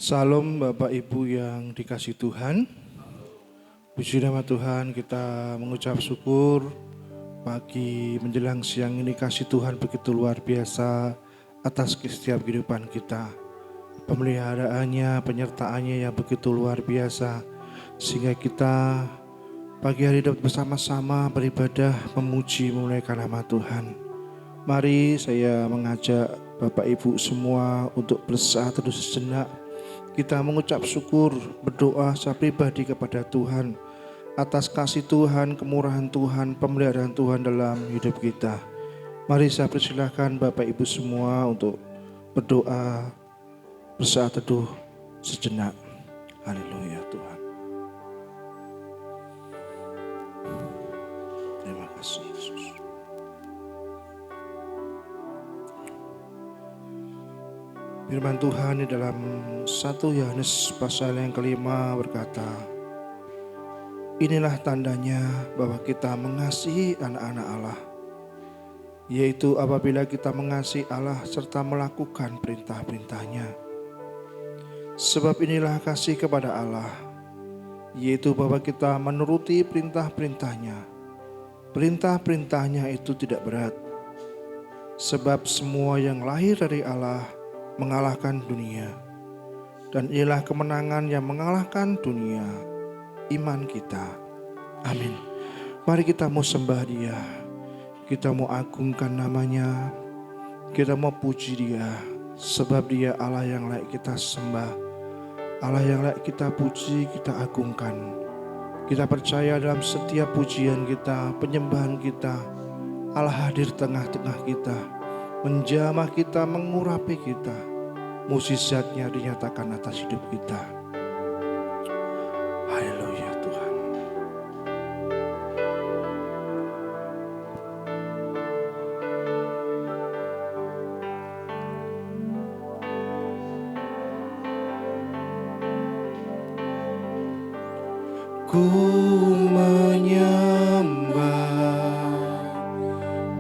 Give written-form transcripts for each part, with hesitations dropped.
Salam Bapak Ibu yang dikasih Tuhan. Puji nama Tuhan, kita mengucap syukur pagi menjelang siang ini kasih Tuhan begitu luar biasa atas setiap kehidupan kita. Pemeliharaannya, penyertaannya yang begitu luar biasa sehingga kita pagi hari dapat bersama-sama beribadah memuji memuliakan nama Tuhan. Mari saya mengajak Bapak Ibu semua untuk bersaat teduh sejenak. Kita mengucap syukur, berdoa secara pribadi kepada Tuhan atas kasih Tuhan, kemurahan Tuhan, pemeliharaan Tuhan dalam hidup kita. Mari saya persilahkan Bapak Ibu semua untuk berdoa bersaat teduh sejenak. Haleluya Tuhan. Terima kasih Yesus. Firman Tuhan di dalam 1 Yohanes pasal yang kelima berkata, inilah tandanya bahwa kita mengasihi anak-anak Allah, yaitu apabila kita mengasihi Allah serta melakukan perintah-perintahnya. Sebab inilah kasih kepada Allah, yaitu bahwa kita menuruti perintah-perintahnya. Perintah-perintahnya itu tidak berat, sebab semua yang lahir dari Allah mengalahkan dunia, dan inilah kemenangan yang mengalahkan dunia, iman kita. Amin. Mari kita mau sembah Dia, kita mau agungkan namanya, kita mau puji Dia, sebab Dia Allah yang layak kita sembah, Allah yang layak kita puji, kita agungkan. Kita percaya dalam setiap pujian kita, penyembahan kita, Allah hadir tengah-tengah kita, menjamah kita, mengurapi kita. Mukjizatnya dinyatakan atas hidup kita. Haleluya Tuhan. Ku menyembah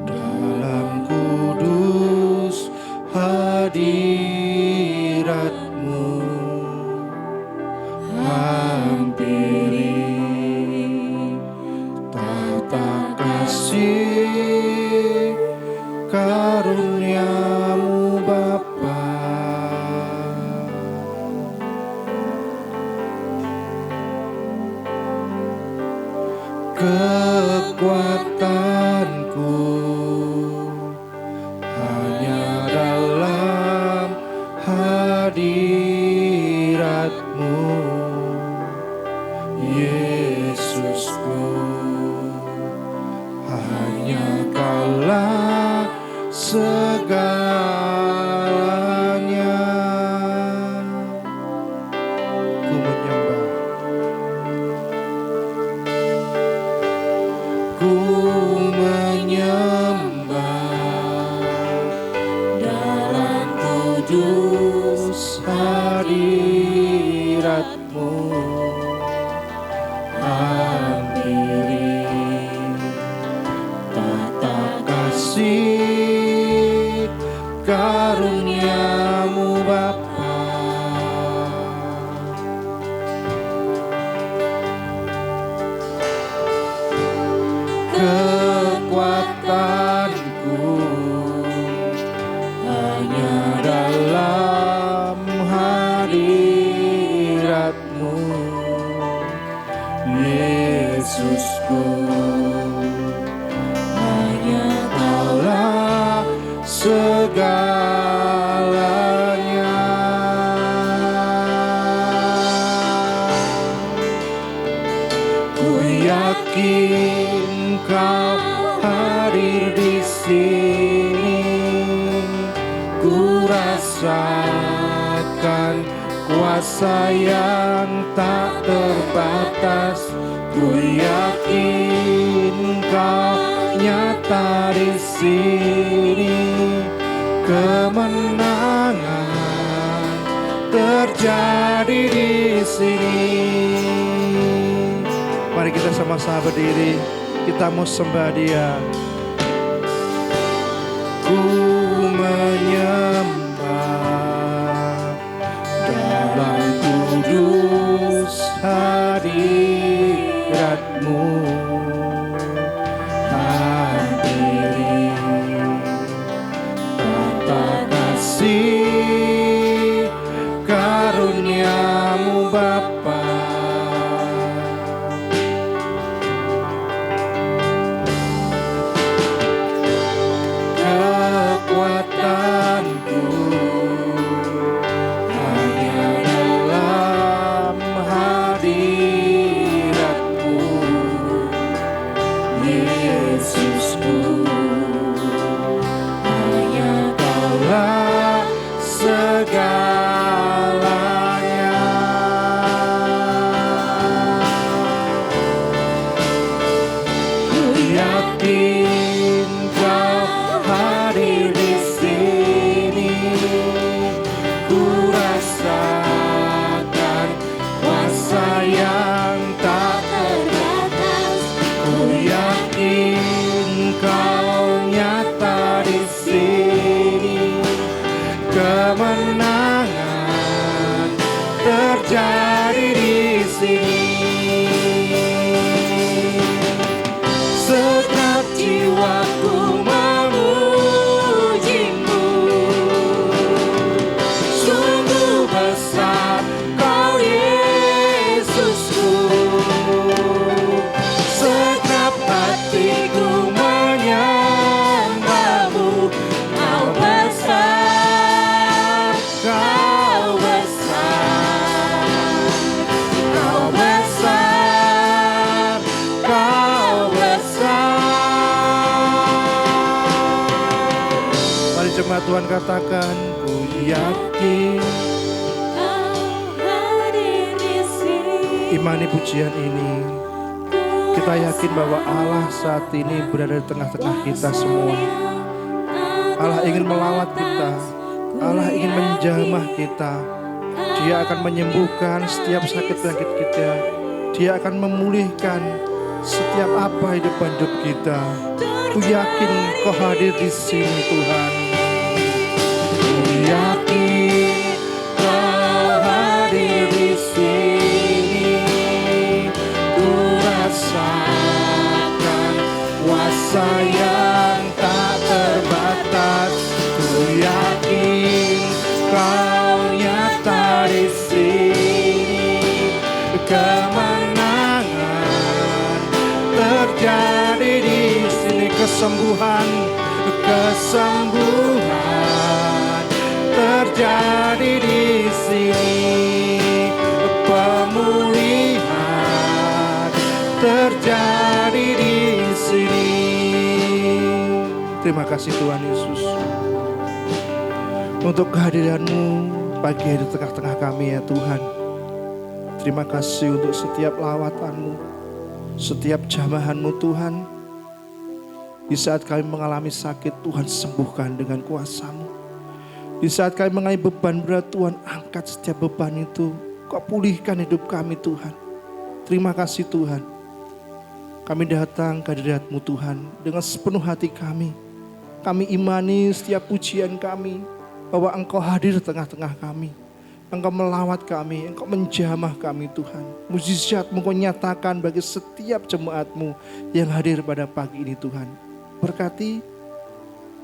dalam kudus hadirat-Mu, hampiri tata kasih karunia-Mu Bapa. Kekuatanku hanya dalam hadirat-Mu, Yesusku. Hanya Kaulah segalanya. Ku menyembah, ku menyembah dalam kudus hadirat-Mu, hampiri tata kasih karunia-Mu Bapa. Kekuatanku hanya dalam hadirat-Mu, Yesusku. Hanya Kaulah segalanya. Ku yakin Kau hadir di sini. Ku rasakan kuasa yang tak terbatas. Ku yakin Kau nyata di sini. Kemenangan terjadi di sini. Mari kita sama-sama berdiri, kita mau sembah Dia. Ku menyembah dalam hadirat-Mu. Hadiri tata kasih karunia-Mu Bapa. Kekuatanku hanya dalam hadirat-Mu, Yesusku. Hanya Kaulah segalanya. Ku yakin Kau hadir di sini. Ku rasakan kuasa yang tak terbatas. Ku yakin Kau nyata di sini. Kemenangan terjadi di sini. Setiap jiwaku memuji-Mu. Sungguh besar Kau Yesusku. Setiap hatiku menyembah-Mu. Kau besar, Kau besar, Kau besar, Kau besar. Mari jemaat Tuhan katakan, ku yakin. Imani pujian ini, kita yakin bahwa Allah saat ini berada di tengah-tengah kita semua. Allah ingin melawat kita, Allah ingin menjamah kita. Dia akan menyembuhkan setiap sakit penyakit kita. Dia akan memulihkan setiap apa hidup kita. Ku yakin Kau hadir di sini Tuhan. Ku yakin Kau hadir di sini. Ku rasakan kuasa yang tak terbatas. Ku yakin Kau nyata di sini. Kemenangan terjadi di sini. Kesembuhan terjadi di sini. Pemulihan terjadi di sini. Terima kasih Tuhan Yesus untuk kehadiran-Mu pagi hari di tengah-tengah kami ya Tuhan. Terima kasih untuk setiap lawatan-Mu, setiap jamahan-Mu Tuhan. Di saat kami mengalami sakit, Tuhan sembuhkan dengan kuasa-Mu. Di saat kami mengalami beban berat, Tuhan angkat setiap beban itu. Kau pulihkan hidup kami Tuhan. Terima kasih Tuhan. Kami datang ke hadirat-Mu Tuhan dengan sepenuh hati kami. Kami imani setiap pujian kami bahwa Engkau hadir di tengah-tengah kami. Engkau melawat kami, Engkau menjamah kami Tuhan. Mujizat-Mu Engkau nyatakan bagi setiap jemaat-Mu yang hadir pada pagi ini Tuhan. Berkati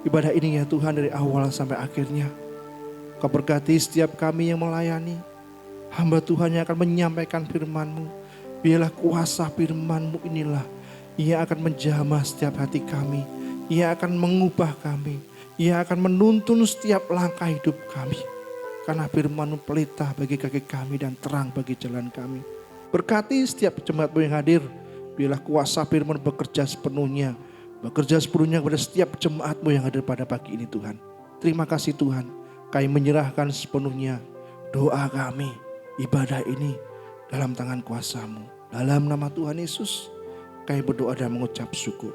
ibadah ini ya Tuhan dari awal sampai akhirnya. Kau berkati setiap kami yang melayani. Hamba Tuhan yang akan menyampaikan firman-Mu. Biarlah kuasa firman-Mu inilah Ia akan menjamah setiap hati kami. Ia akan mengubah kami. Ia akan menuntun setiap langkah hidup kami. Karena firman-Mu pelita bagi kaki kami dan terang bagi jalan kami. Berkati setiap jemaat-Mu yang hadir. Biarlah kuasa firman bekerja sepenuhnya. Bekerja sepenuhnya kepada setiap jemaat-Mu yang hadir pada pagi ini Tuhan. Terima kasih Tuhan. Kami menyerahkan sepenuhnya doa kami, ibadah ini dalam tangan kuasa-Mu. Dalam nama Tuhan Yesus, kami berdoa dan mengucap syukur.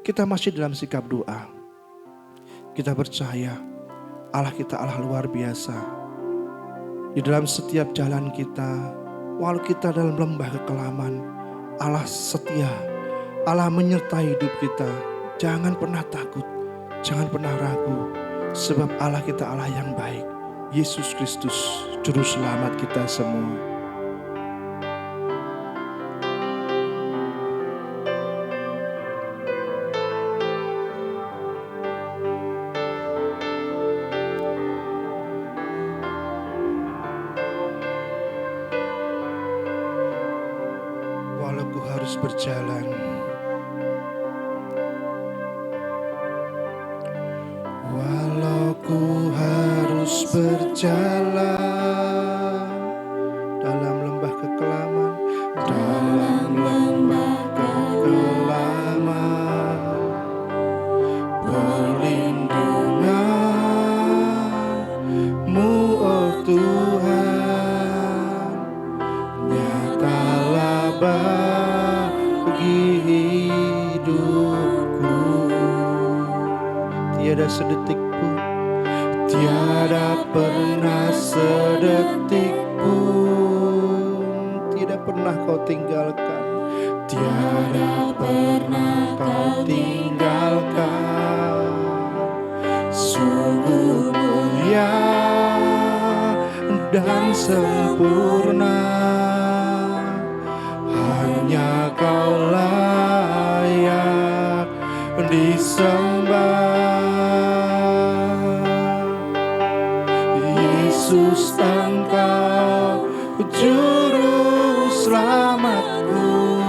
Kita masih dalam sikap doa. Kita percaya Allah kita Allah luar biasa. Di dalam setiap jalan kita, walau kita dalam lembah kekelaman, Allah setia. Allah menyertai hidup kita. Jangan pernah takut, jangan pernah ragu. Sebab Allah kita Allah yang baik. Yesus Kristus, Juru Selamat kita semua. harus berjalan. Walau ku harus berjalan dalam lembah kekelaman, perlindungan-Mu, oh Tuhan, nyatalah bagi hidupku. Tiada sedetik pun, tiada pernah sedetik pun, tidak pernah Kau tinggalkan, tiada pernah Kau tinggalkan. Sungguh mulia dan sempurna, hanya Kau layak disembah. Yesus, Engkau juru selamatku,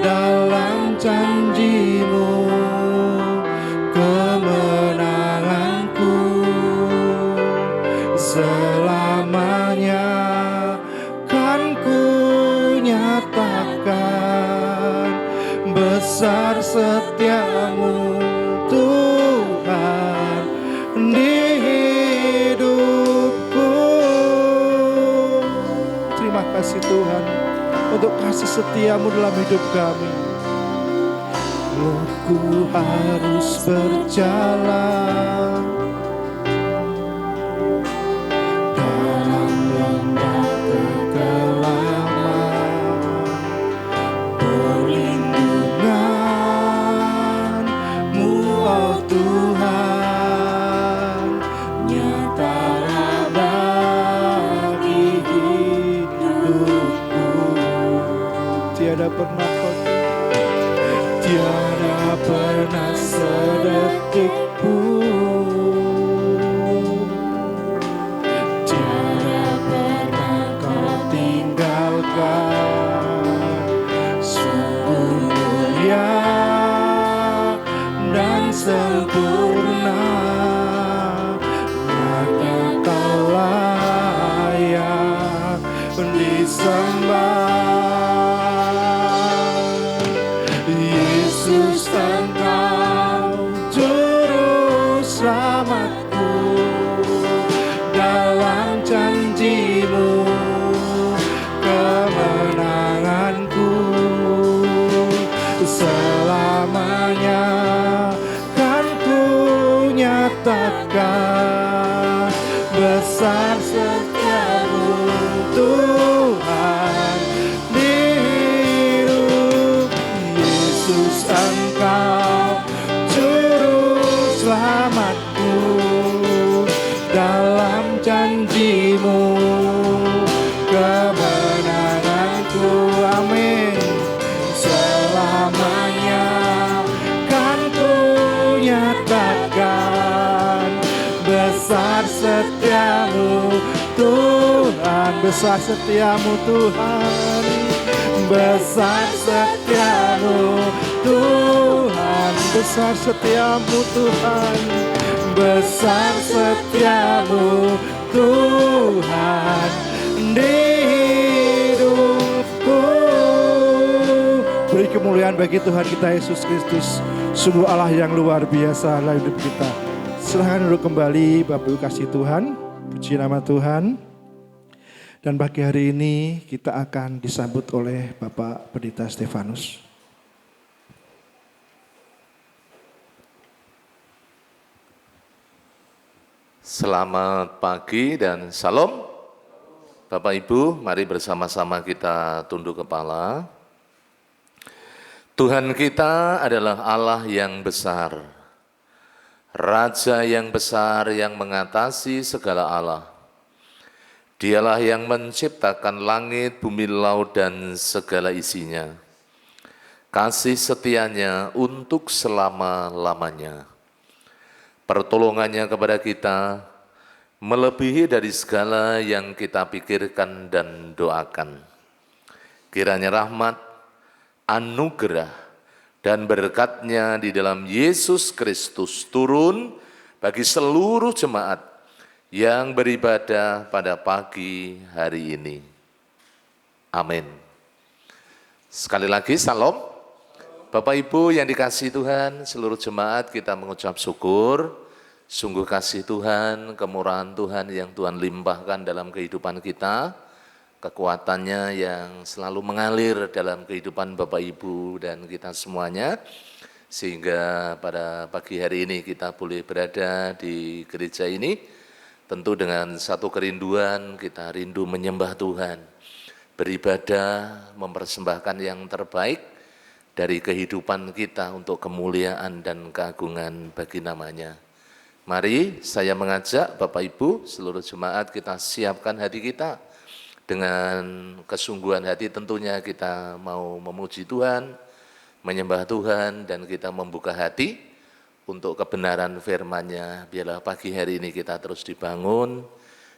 dalam janji-Mu kemenanganku selamanya kan ku nyatakan besar setia-Mu Tuhan di hidupku. Terima kasih Tuhan untuk kasih setia-Mu dalam hidup kami. Ku harus berjalan dalam lembah kekelaman, perlindungan-Mu, oh Tuhan, nyatalah bagi hidupku. Tiada pernah Kau, tiada pernah sedetik pun, tiada pernah Kau tinggalkan. Sungguh mulia dan sempurna, maka Kau layak disembah. Yesus, Engkau juru selamatku, dalam janji-Mu kemenanganku selamanya kan ku nyatakan besar setia-Mu Tuhan di hidup. Yesus, Engkau juru selamatku, dalam janji-Mu kemenanganku. Amin. Selamanya kan ku nyatakan besar setia-Mu Tuhan, besar setia-Mu Tuhan, besar setia-Mu Tuhan, besar setia-Mu Tuhan, besar setia-Mu Tuhan di hidupku. Beri kemuliaan bagi Tuhan kita Yesus Kristus, sungguh Allah yang luar biasa dalam hidup kita. Silahkan duduk kembali Bapak Ibu kasih Tuhan, puji nama Tuhan. Dan pagi hari ini kita akan disambut oleh Bapak Pendeta Stefanus. Selamat pagi dan salam. Bapak Ibu, mari bersama-sama kita tunduk kepala. Tuhan kita adalah Allah yang besar, Raja yang besar yang mengatasi segala Allah. Dialah yang menciptakan langit, bumi, laut, dan segala isinya. Kasih setianya untuk selama-lamanya. Pertolongannya kepada kita melebihi dari segala yang kita pikirkan dan doakan. Kiranya rahmat, anugerah, dan berkat-Nya di dalam Yesus Kristus turun bagi seluruh jemaat yang beribadah pada pagi hari ini. Amin. Sekali lagi, salam. Bapak Ibu yang dikasihi Tuhan, seluruh jemaat kita mengucap syukur. Sungguh kasih Tuhan, kemurahan Tuhan yang Tuhan limpahkan dalam kehidupan kita, kekuatannya yang selalu mengalir dalam kehidupan Bapak Ibu dan kita semuanya, sehingga pada pagi hari ini kita boleh berada di gereja ini, tentu dengan satu kerinduan, kita rindu menyembah Tuhan, beribadah, mempersembahkan yang terbaik dari kehidupan kita untuk kemuliaan dan keagungan bagi namanya. Mari saya mengajak Bapak Ibu, seluruh jemaat kita siapkan hati kita. Dengan kesungguhan hati tentunya kita mau memuji Tuhan, menyembah Tuhan, dan kita membuka hati untuk kebenaran firman-Nya. Biarlah pagi hari ini kita terus dibangun,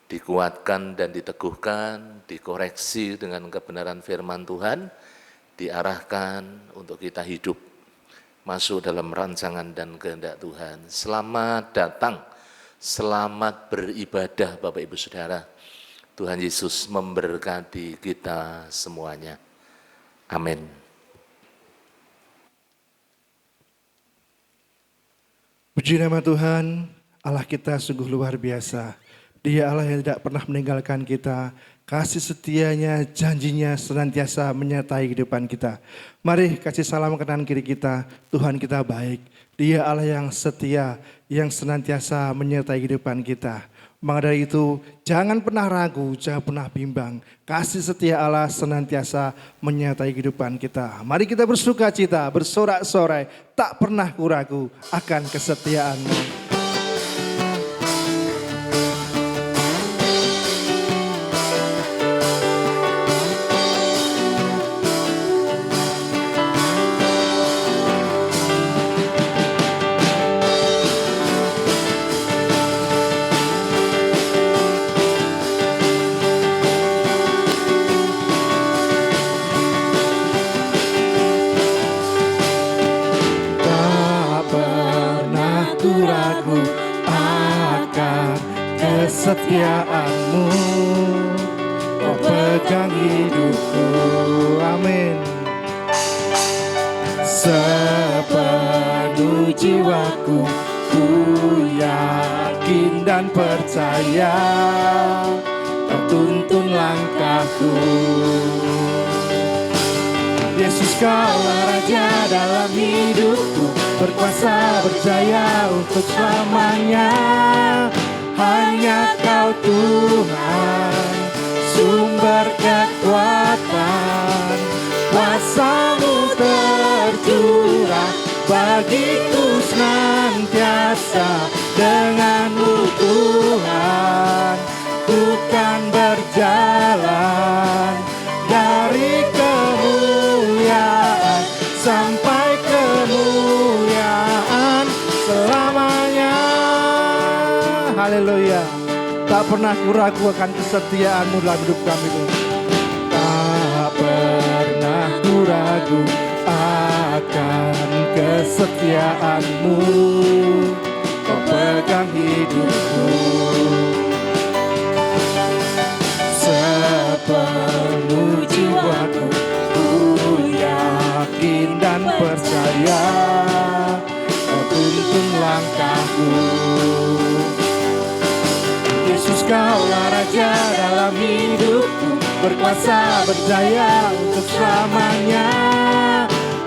dikuatkan dan diteguhkan, dikoreksi dengan kebenaran firman Tuhan, diarahkan untuk kita hidup masuk dalam rancangan dan kehendak Tuhan. Selamat datang, selamat beribadah Bapak Ibu Saudara. Tuhan Yesus memberkati kita semuanya. Amin. Puji nama Tuhan, Allah kita sungguh luar biasa. Dia Allah yang tidak pernah meninggalkan kita. Kasih setianya, janjinya senantiasa menyertai kehidupan kita. Mari kasih salam kanan kiri kita, Tuhan kita baik. Dia Allah yang setia, yang senantiasa menyertai kehidupan kita. Maka dari itu, jangan pernah ragu, jangan pernah bimbang. Kasih setia Allah senantiasa menyertai kehidupan kita. Mari kita bersuka cita, bersorak-sorai, tak pernah ragu akan kesetiaan-Mu. Kesetiaan-Mu, Kau pegang hidupku, amin. Sepenuh jiwaku, ku yakin dan percaya, Kau tuntun langkahku. Yesus, Kaulah Raja dalam hidupku, berkuasa berjaya untuk selamanya. Hanya Kau Tuhan, sumber kekuatan, kuasa-Mu tercurah bagiku senantiasa. Dengan-Mu Tuhan, ku kan berjalan dari kemuliaan sampai kemuliaan selamanya. Haleluya. Tak pernah ragu akan kesetiaan-Mu dalam hidup kami. Tak pernah ragu akan kesetiaan-Mu. Kau pegang hidupku. Sepenuh jiwaku, ku yakin dan percaya, Kau tuntun langkahku. Yesus, Kaulah Raja dalam hidupku, berkuasa berjaya untuk selamanya.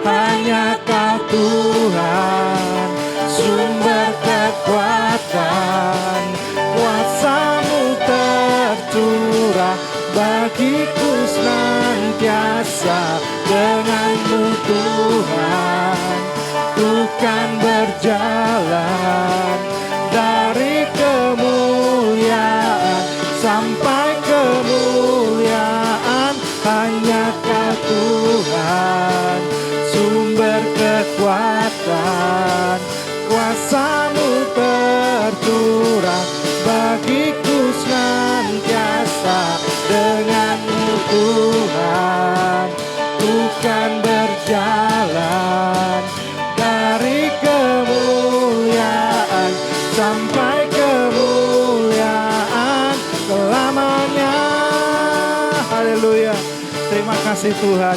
Hanya Kau Tuhan, sumber kekuatan, kuasa-Mu tercurah bagiku senantiasa. Dengan-Mu Tuhan, ku kan berjalan dari kemuliaan sampai kemuliaan. Hanya Kau Tuhan, sumber kekuatan, kuasa-Mu tercurah bagiku senantiasa. Dengan-Mu Tuhan, ku kan berjalan kasih Tuhan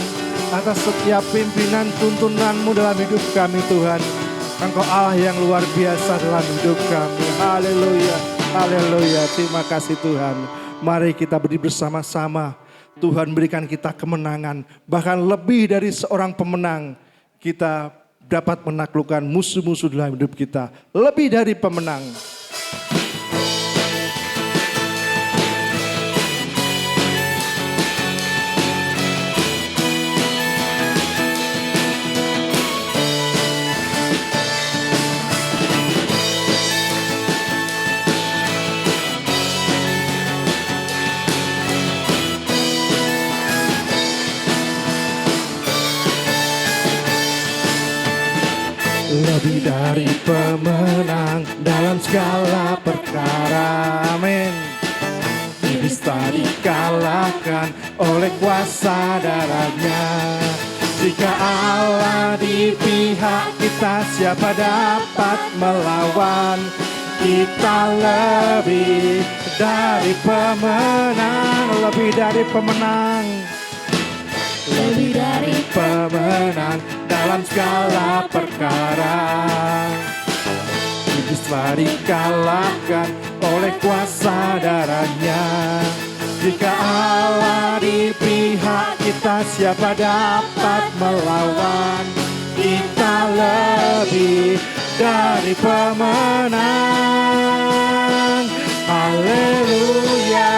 atas setiap pimpinan tuntunanmu dalam hidup kami Tuhan. Engkau Allah yang luar biasa dalam hidup kami. Haleluya, haleluya. Terima kasih Tuhan. Mari kita berdiri bersama-sama. Tuhan berikan kita kemenangan. Bahkan lebih dari seorang pemenang. Kita dapat menaklukkan musuh-musuh dalam hidup kita. Lebih dari pemenang. Lebih dari pemenang dalam segala perkara, amin. Iblis tak dikalahkan oleh kuasa darahnya. Jika Allah di pihak kita, siapa dapat melawan? Kita lebih dari pemenang, lebih dari pemenang. Lebih dari pemenang dalam segala perkara. Iblis telah dikalahkan oleh kuasa darahnya. Jika Allah di pihak kita, siapa dapat melawan? Kita lebih dari pemenang. Haleluya.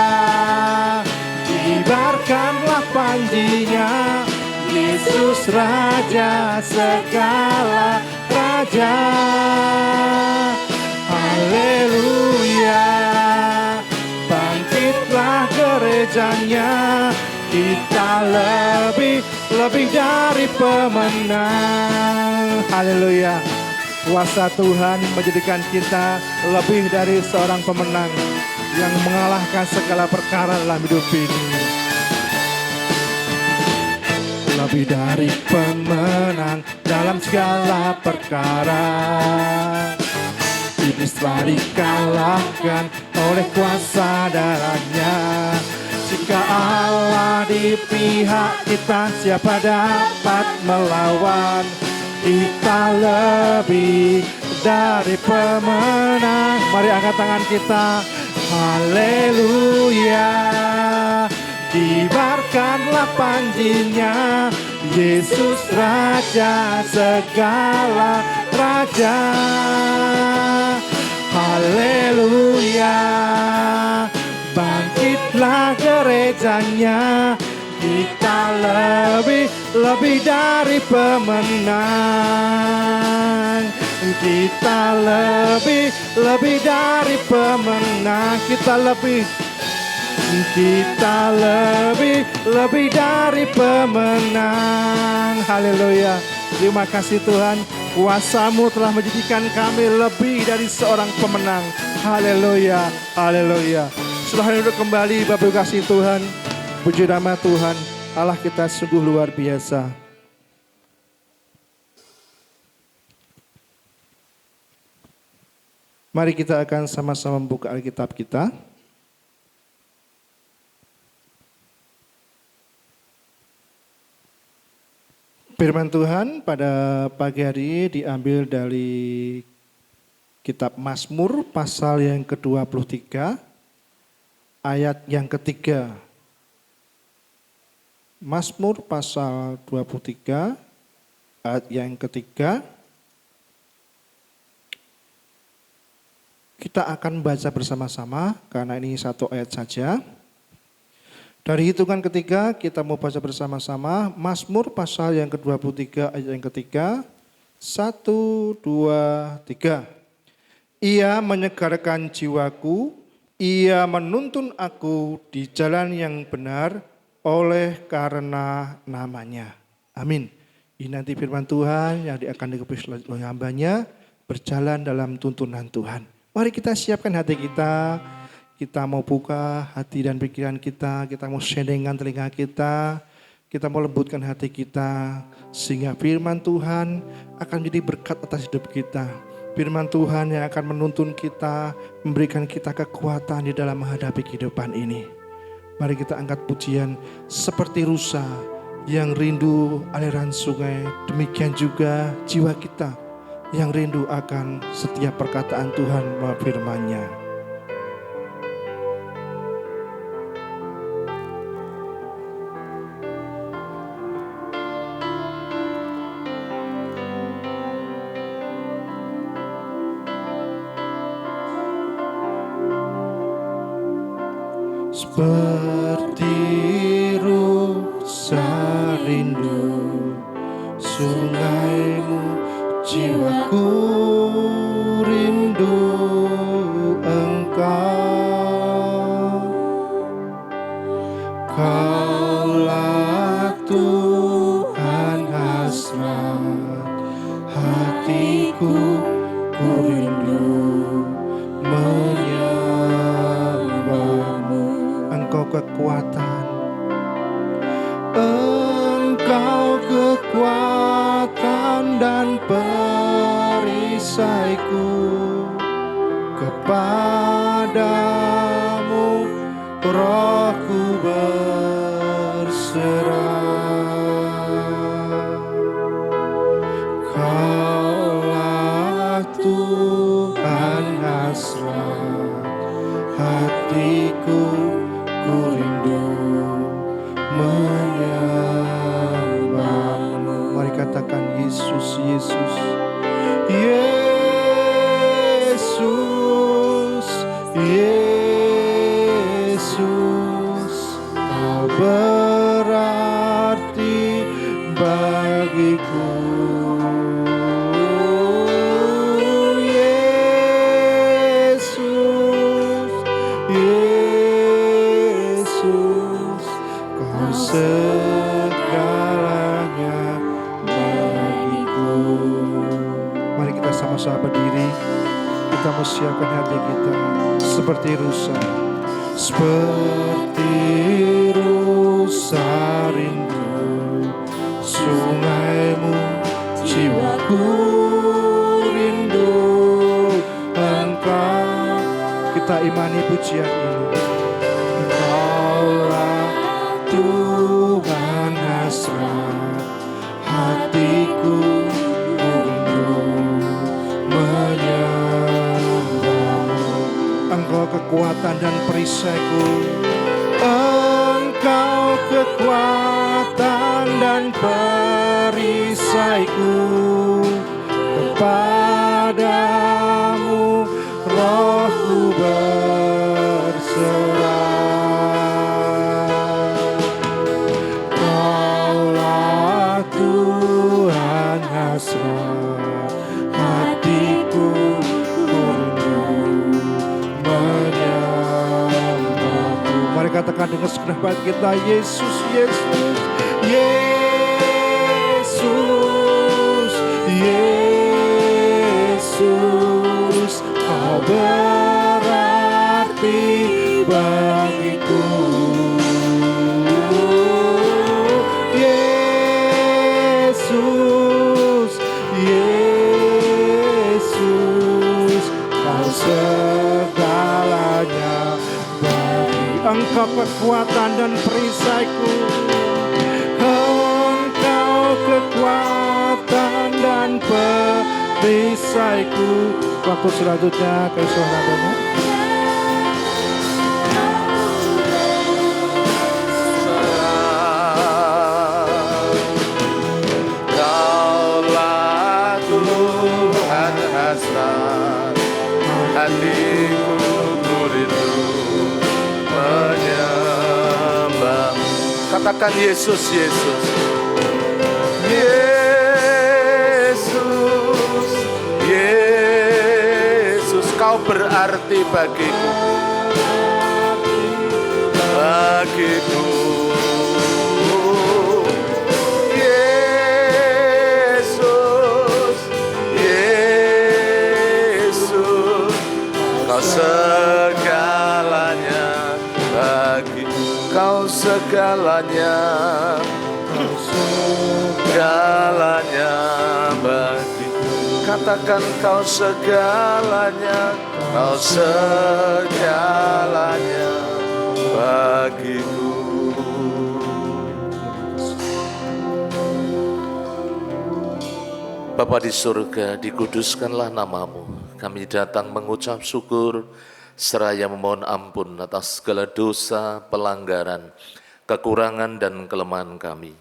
Kibarkanlah panjinya, Yesus Raja segala raja. Haleluya. Bangkitlah gerejanya, kita lebih dari pemenang. Haleluya. Kuasa Tuhan menjadikan kita lebih dari seorang pemenang yang mengalahkan segala perkara dalam hidup ini. Lebih dari pemenang dalam segala perkara. Iblis telah dikalahkan oleh kuasa darahnya. Jika Allah di pihak kita, siapa dapat melawan? Kita lebih dari pemenang. Mari angkat tangan kita. Haleluya. Kibarkanlah panjinya, Yesus Raja segala raja. Haleluya. Bangkitlah gerejanya, kita lebih dari pemenang. Kita lebih dari pemenang. Kita lebih dari pemenang. Haleluya. Terima kasih Tuhan. Kuasa-Mu telah menjadikan kami lebih dari seorang pemenang. Haleluya. Haleluya. Silahkan duduk kembali Bapak kasih Tuhan. Puji nama Tuhan. Allah kita sungguh luar biasa. Mari kita akan sama-sama membuka Alkitab kita. Firman Tuhan pada pagi hari diambil dari kitab Mazmur pasal yang ke-23 ayat yang ketiga. Mazmur pasal 23 ayat yang ketiga. Kita akan baca bersama-sama karena ini satu ayat saja. Dari hitungan ketiga kita mau baca bersama-sama Mazmur pasal yang ke-23 ayat yang ketiga. 1, 2, 3. Ia menyegarkan jiwaku, ia menuntun aku di jalan yang benar oleh karena namanya. Amin. Ini nanti firman Tuhan yang akan dikepis oleh hambanya berjalan dalam tuntunan Tuhan. Mari kita siapkan hati kita. Kita mau buka hati dan pikiran kita mau sendengan telinga kita mau lembutkan hati kita, sehingga firman Tuhan akan menjadi berkat atas hidup kita. Firman Tuhan yang akan menuntun kita, memberikan kita kekuatan di dalam menghadapi kehidupan ini. Mari kita angkat pujian seperti rusa, yang rindu aliran sungai, demikian juga jiwa kita yang rindu akan setiap perkataan Tuhan melalui firman-Nya. Seperti rusa rindu sungaimu, jiwaku rindu Engkau. Kaulah Tuhan hasrat hatiku, ku rindu menyembahmu. Engkau kekuatan, Engkau kekuatan dan perisaiku. Kepadamu rohku berserah. Kaulah Tuhan hasrat hatiku, ku rindu menyembahmu. Mari katakan Yesus, Yesus, Yesus, Yesus, Kau berarti bagiku. Yesus, Yesus, Kau segalanya bagiku. Mari kita sama-sama berdiri. Kita mempersiapkan hati kita seperti rusa, seperti rusa rindu sungaimu, jiwaku rindu Engkau. Kita imani pujian ini. Engkaulah Tuhan hasrat hatiku, ku rindu menyembahmu. Engkau kekuatan dan perisaiku, Engkau kekuatan dan perisaiku. Kepadamu rohku berserah. Kaulah Tuhan hasrat hatiku, ku rindu menyembahmu. Mari katakan dengan segenap hati kita, Yesus, Yesus, Yesus, Yesus, Kau berarti bagiku. Yesus, Yesus, Kau segalanya bagi. Engkau kekuatan dan perisaiku, Engkau kekuatan dan perisaiku. Waktu selanjutnya kesuaraannya. Kaulah Tuhan hasrat hatiku, ku rindu menyembah. Katakan Yesus, Yesus, Yesus, Yesus, Kau berarti bagiku, bagiku. Yesus, Yesus, Kau segalanya bagiku. Kau segalanya, segalanya bagiku. Katakan Kau segalanya, Kau segalanya bagiku. Bapa di surga, dikuduskanlah namamu. Kami datang mengucap syukur, seraya memohon ampun atas segala dosa, pelanggaran, kekurangan dan kelemahan kami.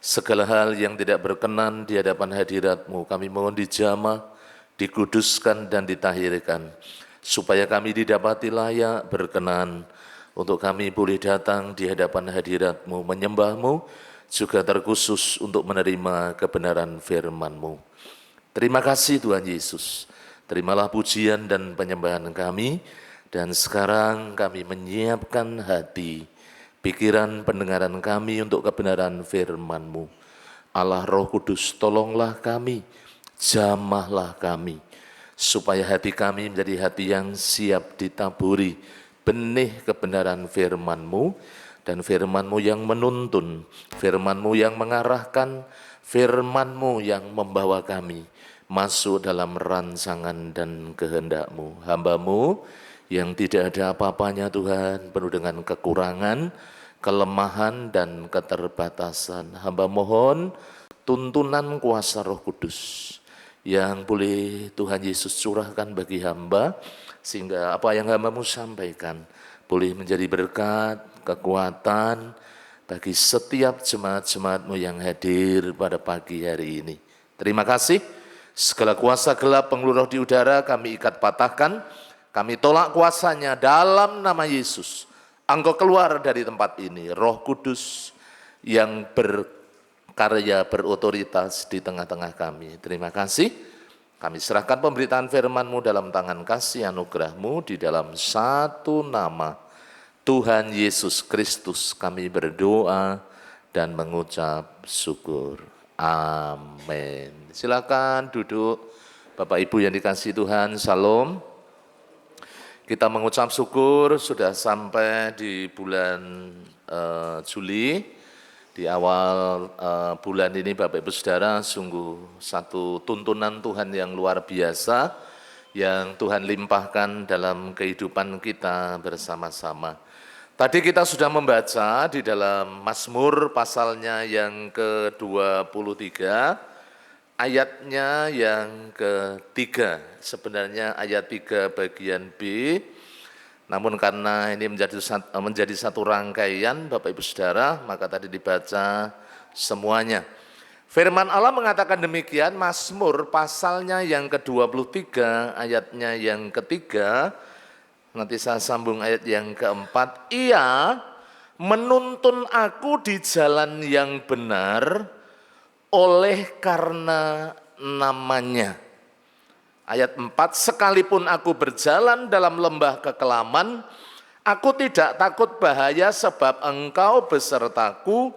Segala hal yang tidak berkenan di hadapan hadirat-Mu, kami mohon dijamah, dikuduskan dan ditahirkan, supaya kami didapati layak berkenan, untuk kami boleh datang di hadapan hadirat-Mu, menyembah-Mu, juga terkhusus untuk menerima kebenaran firman-Mu. Terima kasih Tuhan Yesus, terimalah pujian dan penyembahan kami, dan sekarang kami menyiapkan hati, pikiran, pendengaran kami untuk kebenaran firman-Mu. Allah Roh Kudus, tolonglah kami, jamahlah kami, supaya hati kami menjadi hati yang siap ditaburi benih kebenaran firman-Mu, dan firman-Mu yang menuntun, firman-Mu yang mengarahkan, firman-Mu yang membawa kami masuk dalam rancangan dan kehendak-Mu. Hamba-Mu yang tidak ada apa-apanya Tuhan, penuh dengan kekurangan, kelemahan dan keterbatasan. Hamba mohon tuntunan kuasa Roh Kudus yang boleh Tuhan Yesus curahkan bagi hamba, sehingga apa yang hamba-Mu sampaikan boleh menjadi berkat, kekuatan bagi setiap jemaat-jemaat-Mu yang hadir pada pagi hari ini. Terima kasih. Segala kuasa gelap pengeluruh di udara kami ikat patahkan, kami tolak kuasanya dalam nama Yesus. Engkau keluar dari tempat ini, Roh Kudus yang berkarya, berotoritas di tengah-tengah kami. Terima kasih. Kami serahkan pemberitaan firman-Mu dalam tangan kasih anugerah-Mu, di dalam satu nama Tuhan Yesus Kristus kami berdoa dan mengucap syukur. Amin. Silakan duduk. Bapak Ibu yang dikasihi Tuhan, Salam. Kita mengucap syukur sudah sampai di bulan Juli. Di awal bulan ini Bapak Ibu Saudara, sungguh satu tuntunan Tuhan yang luar biasa yang Tuhan limpahkan dalam kehidupan kita bersama-sama. Tadi kita sudah membaca di dalam Mazmur pasalnya yang ke-23, ayatnya yang ketiga, sebenarnya ayat 3 bagian B, namun karena ini menjadi satu rangkaian Bapak Ibu Saudara, maka tadi dibaca semuanya. Firman Allah mengatakan demikian, Mazmur pasalnya yang ke-23, ayatnya yang ketiga, nanti saya sambung ayat yang keempat. Ia menuntun aku di jalan yang benar oleh karena namanya. Ayat 4, sekalipun aku berjalan dalam lembah kekelaman, aku tidak takut bahaya sebab Engkau besertaku,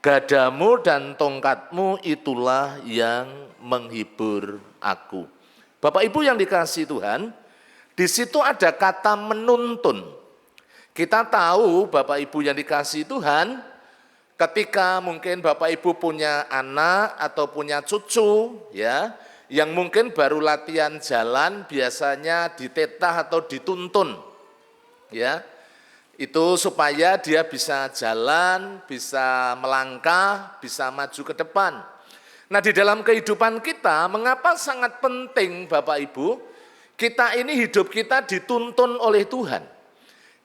gadamu dan tongkatmu itulah yang menghibur aku. Bapak Ibu yang dikasihi Tuhan, di situ ada kata menuntun. Kita tahu Bapak Ibu yang dikasihi Tuhan, ketika mungkin Bapak Ibu punya anak atau punya cucu, ya, yang mungkin baru latihan jalan, biasanya ditetah atau dituntun, ya, itu supaya dia bisa jalan, bisa melangkah, bisa maju ke depan. Nah, di dalam kehidupan kita, mengapa sangat penting Bapak Ibu? Kita ini hidup kita dituntun oleh Tuhan.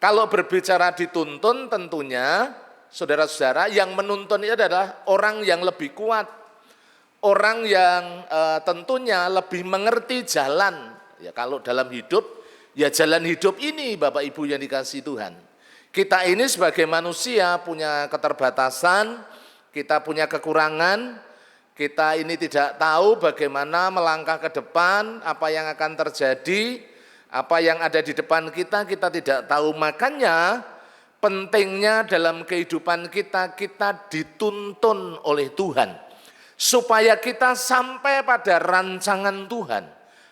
Kalau berbicara dituntun, tentunya saudara-saudara yang menuntun itu adalah orang yang lebih kuat. Orang yang tentunya lebih mengerti jalan. Ya, kalau dalam hidup, ya jalan hidup ini Bapak Ibu yang dikasihi Tuhan. Kita ini sebagai manusia punya keterbatasan, kita punya kekurangan. Kita ini tidak tahu bagaimana melangkah ke depan, apa yang akan terjadi, apa yang ada di depan kita tidak tahu. Makanya pentingnya dalam kehidupan kita dituntun oleh Tuhan. Supaya kita sampai pada rancangan Tuhan,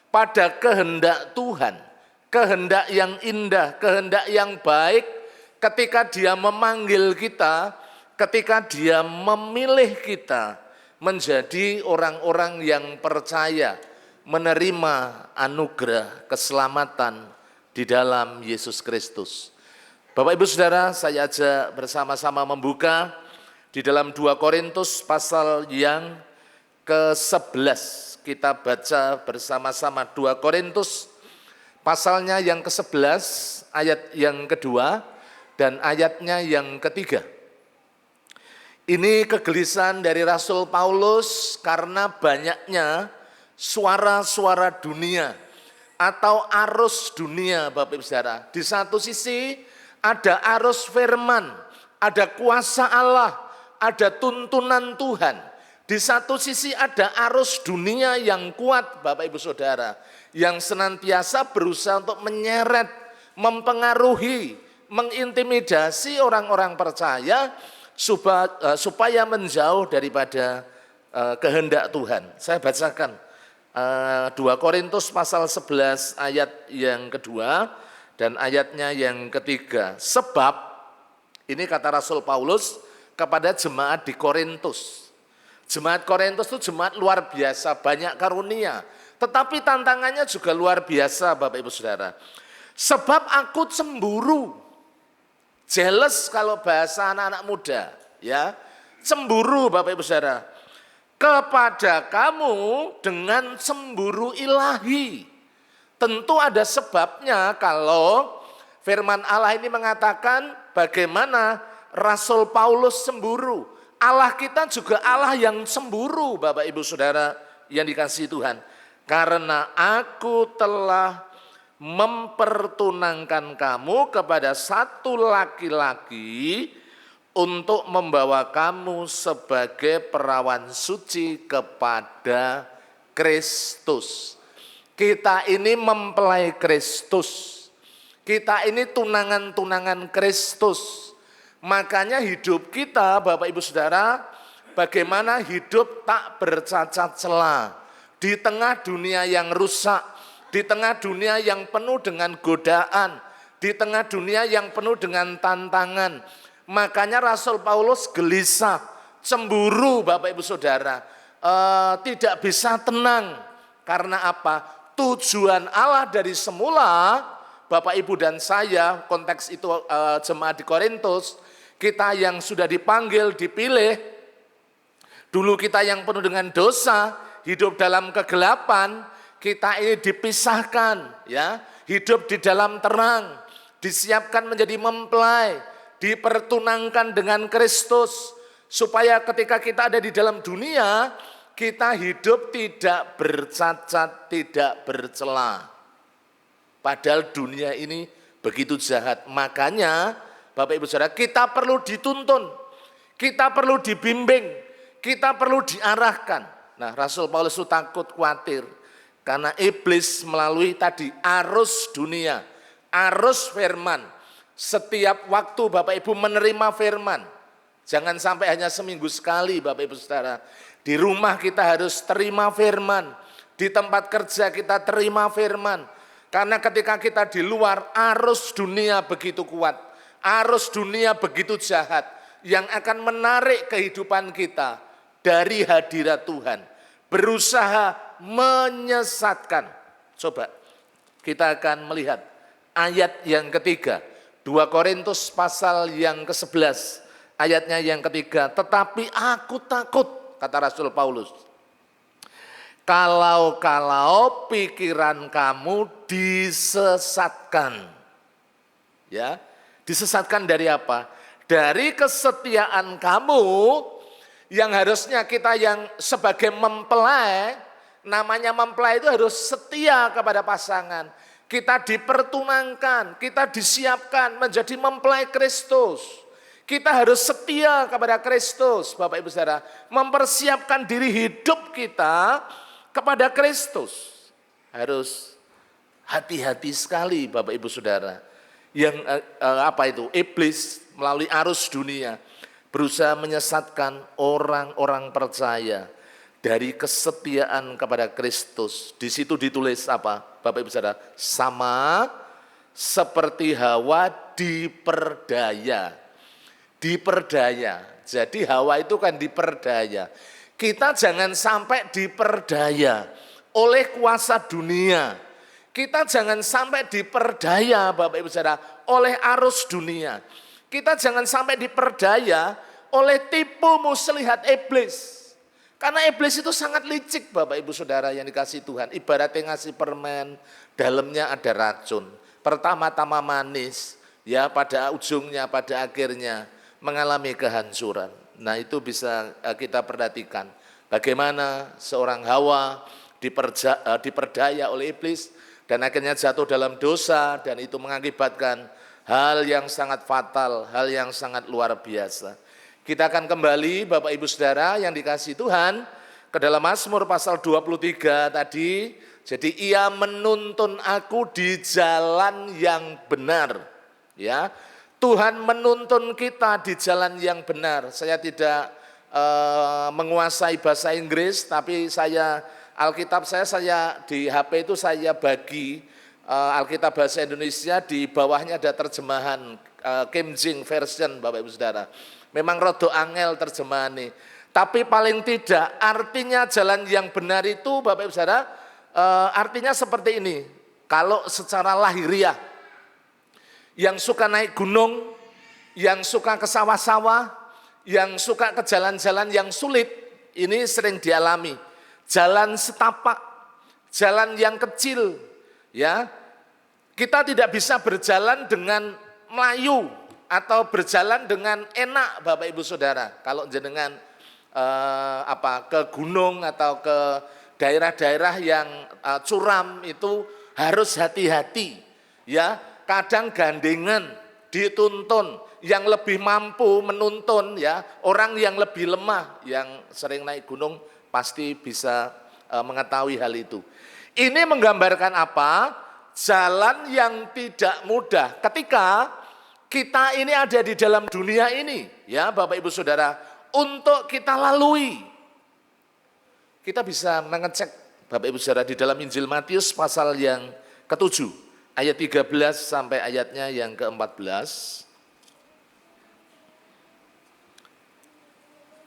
pada kehendak Tuhan, kehendak yang indah, kehendak yang baik, ketika Dia memanggil kita, ketika Dia memilih kita, menjadi orang-orang yang percaya, menerima anugerah keselamatan di dalam Yesus Kristus. Bapak Ibu Saudara, saya ajak bersama-sama membuka di dalam 2 Korintus pasal yang ke-11. kita baca bersama-sama 2 Korintus pasalnya yang ke-11, ayat yang kedua dan ayatnya yang ketiga. Ini kegelisahan dari Rasul Paulus karena banyaknya suara-suara dunia atau arus dunia, Bapak Ibu Saudara. Di satu sisi ada arus firman, ada kuasa Allah, ada tuntunan Tuhan. Di satu sisi ada arus dunia yang kuat, Bapak Ibu Saudara, yang senantiasa berusaha untuk menyeret, mempengaruhi, mengintimidasi orang-orang percaya supaya menjauh daripada kehendak Tuhan. Saya bacakan 2 Korintus pasal 11 ayat yang kedua dan ayatnya yang ketiga. Sebab, ini kata Rasul Paulus kepada jemaat di Korintus. Jemaat Korintus itu jemaat luar biasa, banyak karunia. Tetapi tantangannya juga luar biasa, Bapak Ibu Saudara. Sebab aku cemburu. Jealous kalau bahasa anak-anak muda, ya. Cemburu, Bapak Ibu Saudara, kepada kamu dengan cemburu ilahi. Tentu ada sebabnya kalau firman Allah ini mengatakan bagaimana Rasul Paulus cemburu. Allah kita juga Allah yang cemburu, Bapak Ibu Saudara yang dikasihi Tuhan. Karena aku telah mempertunangkan kamu kepada satu laki-laki untuk membawa kamu sebagai perawan suci kepada Kristus. Kita ini mempelai Kristus. Kita ini tunangan-tunangan Kristus. Makanya hidup kita, Bapak Ibu Saudara, bagaimana hidup tak bercacat celah di tengah dunia yang rusak, di tengah dunia yang penuh dengan godaan, di tengah dunia yang penuh dengan tantangan. Makanya Rasul Paulus gelisah, cemburu, Bapak Ibu Saudara, tidak bisa tenang. Karena apa? Tujuan Allah dari semula, Bapak Ibu dan saya, konteks itu jemaat di Korintus, kita yang sudah dipanggil, dipilih, dulu kita yang penuh dengan dosa, hidup dalam kegelapan, kita ini dipisahkan, ya, hidup di dalam terang, disiapkan menjadi mempelai, dipertunangkan dengan Kristus, supaya ketika kita ada di dalam dunia, kita hidup tidak bercacat, tidak bercela. Padahal dunia ini begitu jahat. Makanya Bapak Ibu Saudara, kita perlu dituntun, kita perlu dibimbing, kita perlu diarahkan. Nah, Rasul Paulus itu takut, khawatir. Karena iblis melalui tadi arus dunia, arus firman. Setiap waktu Bapak Ibu menerima firman. Jangan sampai hanya seminggu sekali, Bapak Ibu Saudara. Di rumah kita harus terima firman. Di tempat kerja kita terima firman. Karena ketika kita di luar, arus dunia begitu kuat. Arus dunia begitu jahat. Yang akan menarik kehidupan kita dari hadirat Tuhan. Berusaha menyesatkan. Coba kita akan melihat ayat yang ketiga. 2 Korintus pasal yang ke-11. Ayatnya yang ketiga. Tetapi aku takut, kata Rasul Paulus. Kalau pikiran kamu disesatkan. Ya, disesatkan dari apa? Dari kesetiaan kamu yang harusnya kita yang sebagai mempelai, namanya mempelai itu harus setia kepada pasangan. Kita dipertunangkan, kita disiapkan menjadi mempelai Kristus. Kita harus setia kepada Kristus, Bapak Ibu Saudara. Mempersiapkan diri hidup kita kepada Kristus. Harus hati-hati sekali, Bapak Ibu Saudara. Yang iblis melalui arus dunia berusaha menyesatkan orang-orang percaya dari kesetiaan kepada Kristus. Di situ ditulis apa? Bapak Ibu Saudara, sama seperti Hawa diperdaya. Diperdaya. Jadi Hawa itu kan diperdaya. Kita jangan sampai diperdaya oleh kuasa dunia. Kita jangan sampai diperdaya, Bapak Ibu Saudara, oleh arus dunia. Kita jangan sampai diperdaya oleh tipu muslihat iblis. Karena iblis itu sangat licik Bapak Ibu Saudara yang dikasih Tuhan. Ibaratnya ngasih permen, dalamnya ada racun. Pertama-tama manis, ya pada ujungnya, pada akhirnya mengalami kehancuran. Nah itu bisa kita perhatikan. Bagaimana seorang Hawa diperdaya oleh iblis dan akhirnya jatuh dalam dosa dan itu mengakibatkan hal yang sangat fatal, hal yang sangat luar biasa. Kita akan kembali Bapak Ibu Saudara yang dikasihi Tuhan ke dalam Mazmur pasal 23 tadi. Jadi ia menuntun aku di jalan yang benar. Ya, Tuhan menuntun kita di jalan yang benar. Saya tidak menguasai bahasa Inggris, tapi Alkitab saya di HP itu saya bagi Alkitab bahasa Indonesia, di bawahnya ada terjemahan King James Version Bapak Ibu Saudara. Memang rodo angel terjemahan ini. Tapi paling tidak artinya jalan yang benar itu Bapak Ibu Saudara, artinya seperti ini. Kalau secara lahiriah, yang suka naik gunung, yang suka ke sawah-sawah, yang suka ke jalan-jalan yang sulit, ini sering dialami. Jalan setapak, jalan yang kecil, ya. Kita tidak bisa berjalan dengan melayu atau berjalan dengan enak Bapak Ibu Saudara. Kalau jenengan ke gunung atau ke daerah-daerah yang curam itu harus hati-hati, ya. Kadang gandengan dituntun, yang lebih mampu menuntun, ya. Orang yang lebih lemah, yang sering naik gunung pasti bisa mengetahui hal itu. Ini menggambarkan apa? Jalan yang tidak mudah. Ketika kita ini ada di dalam dunia ini, ya Bapak Ibu Saudara, untuk kita lalui. Kita bisa mengecek Bapak Ibu Saudara di dalam Injil Matius pasal yang ke-7, ayat 13 sampai ayatnya yang ke-14.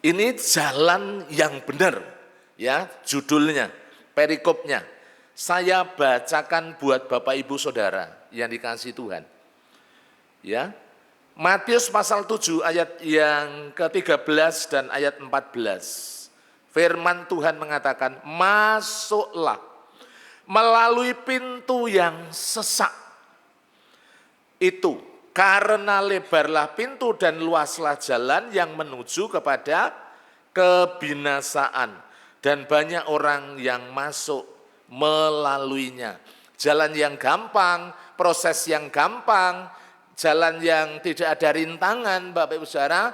Ini jalan yang benar, ya judulnya, perikopnya. Saya bacakan buat Bapak Ibu Saudara yang dikasihi Tuhan. Ya, Matius pasal 7 ayat yang ke-13 dan ayat 14. Firman Tuhan mengatakan, masuklah melalui pintu yang sesak itu, karena lebarlah pintu dan luaslah jalan yang menuju kepada kebinasaan, dan banyak orang yang masuk melaluinya. Jalan yang gampang, proses yang gampang, jalan yang tidak ada rintangan Bapak Ibu Saudara,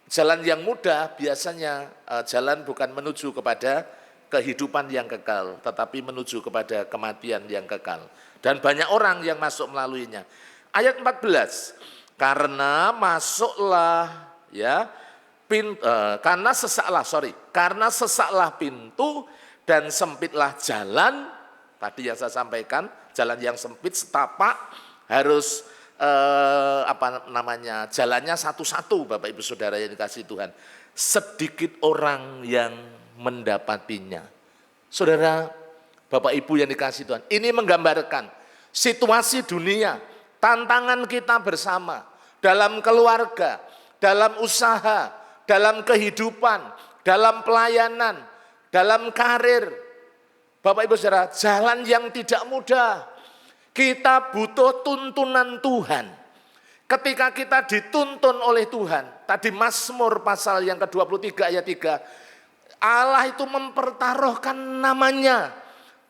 jalan yang mudah biasanya jalan bukan menuju kepada kehidupan yang kekal, tetapi menuju kepada kematian yang kekal. Dan banyak orang yang masuk melaluinya. Ayat 14, karena masuklah, ya, karena sesaklah pintu dan sempitlah jalan, tadi yang saya sampaikan, jalan yang sempit setapak harus jalannya satu-satu Bapak Ibu Saudara yang dikasihi Tuhan. Sedikit orang yang mendapatinya. Saudara, Bapak Ibu yang dikasihi Tuhan, ini menggambarkan situasi dunia, tantangan kita bersama dalam keluarga, dalam usaha, dalam kehidupan, dalam pelayanan, dalam karir. Bapak Ibu Saudara, jalan yang tidak mudah. Kita butuh tuntunan Tuhan. Ketika kita dituntun oleh Tuhan, tadi Mazmur pasal yang ke-23 ayat 3, Allah itu mempertaruhkan namanya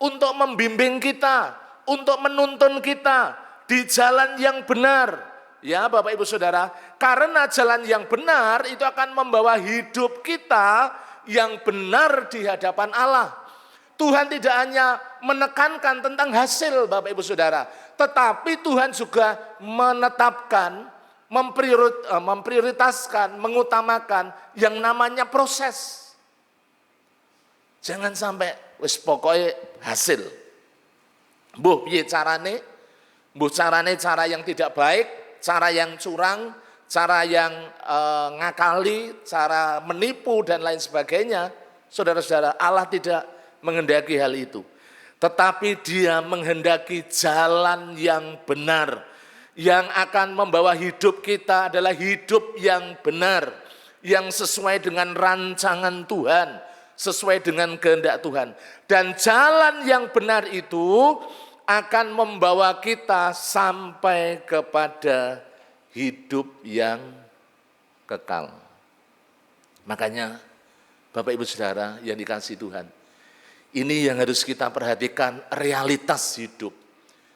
untuk membimbing kita, untuk menuntun kita di jalan yang benar. Ya Bapak Ibu Saudara, karena jalan yang benar itu akan membawa hidup kita yang benar di hadapan Allah. Tuhan tidak hanya menekankan tentang hasil Bapak Ibu Saudara, tetapi Tuhan juga menetapkan, memprioritaskan, mengutamakan yang namanya proses. Jangan sampai wis pokoknya hasil. Mbuh piye carane? Mbuh carane cara yang tidak baik, cara yang curang, cara yang ngakali, cara menipu dan lain sebagainya. Saudara-saudara, Allah tidak menghendaki hal itu. Tetapi Dia menghendaki jalan yang benar. Yang akan membawa hidup kita adalah hidup yang benar. yang sesuai dengan rancangan Tuhan, sesuai dengan kehendak Tuhan. Dan jalan yang benar itu akan membawa kita sampai kepada hidup yang kekal. Makanya Bapak Ibu Saudara yang dikasihi Tuhan, ini yang harus kita perhatikan, realitas hidup,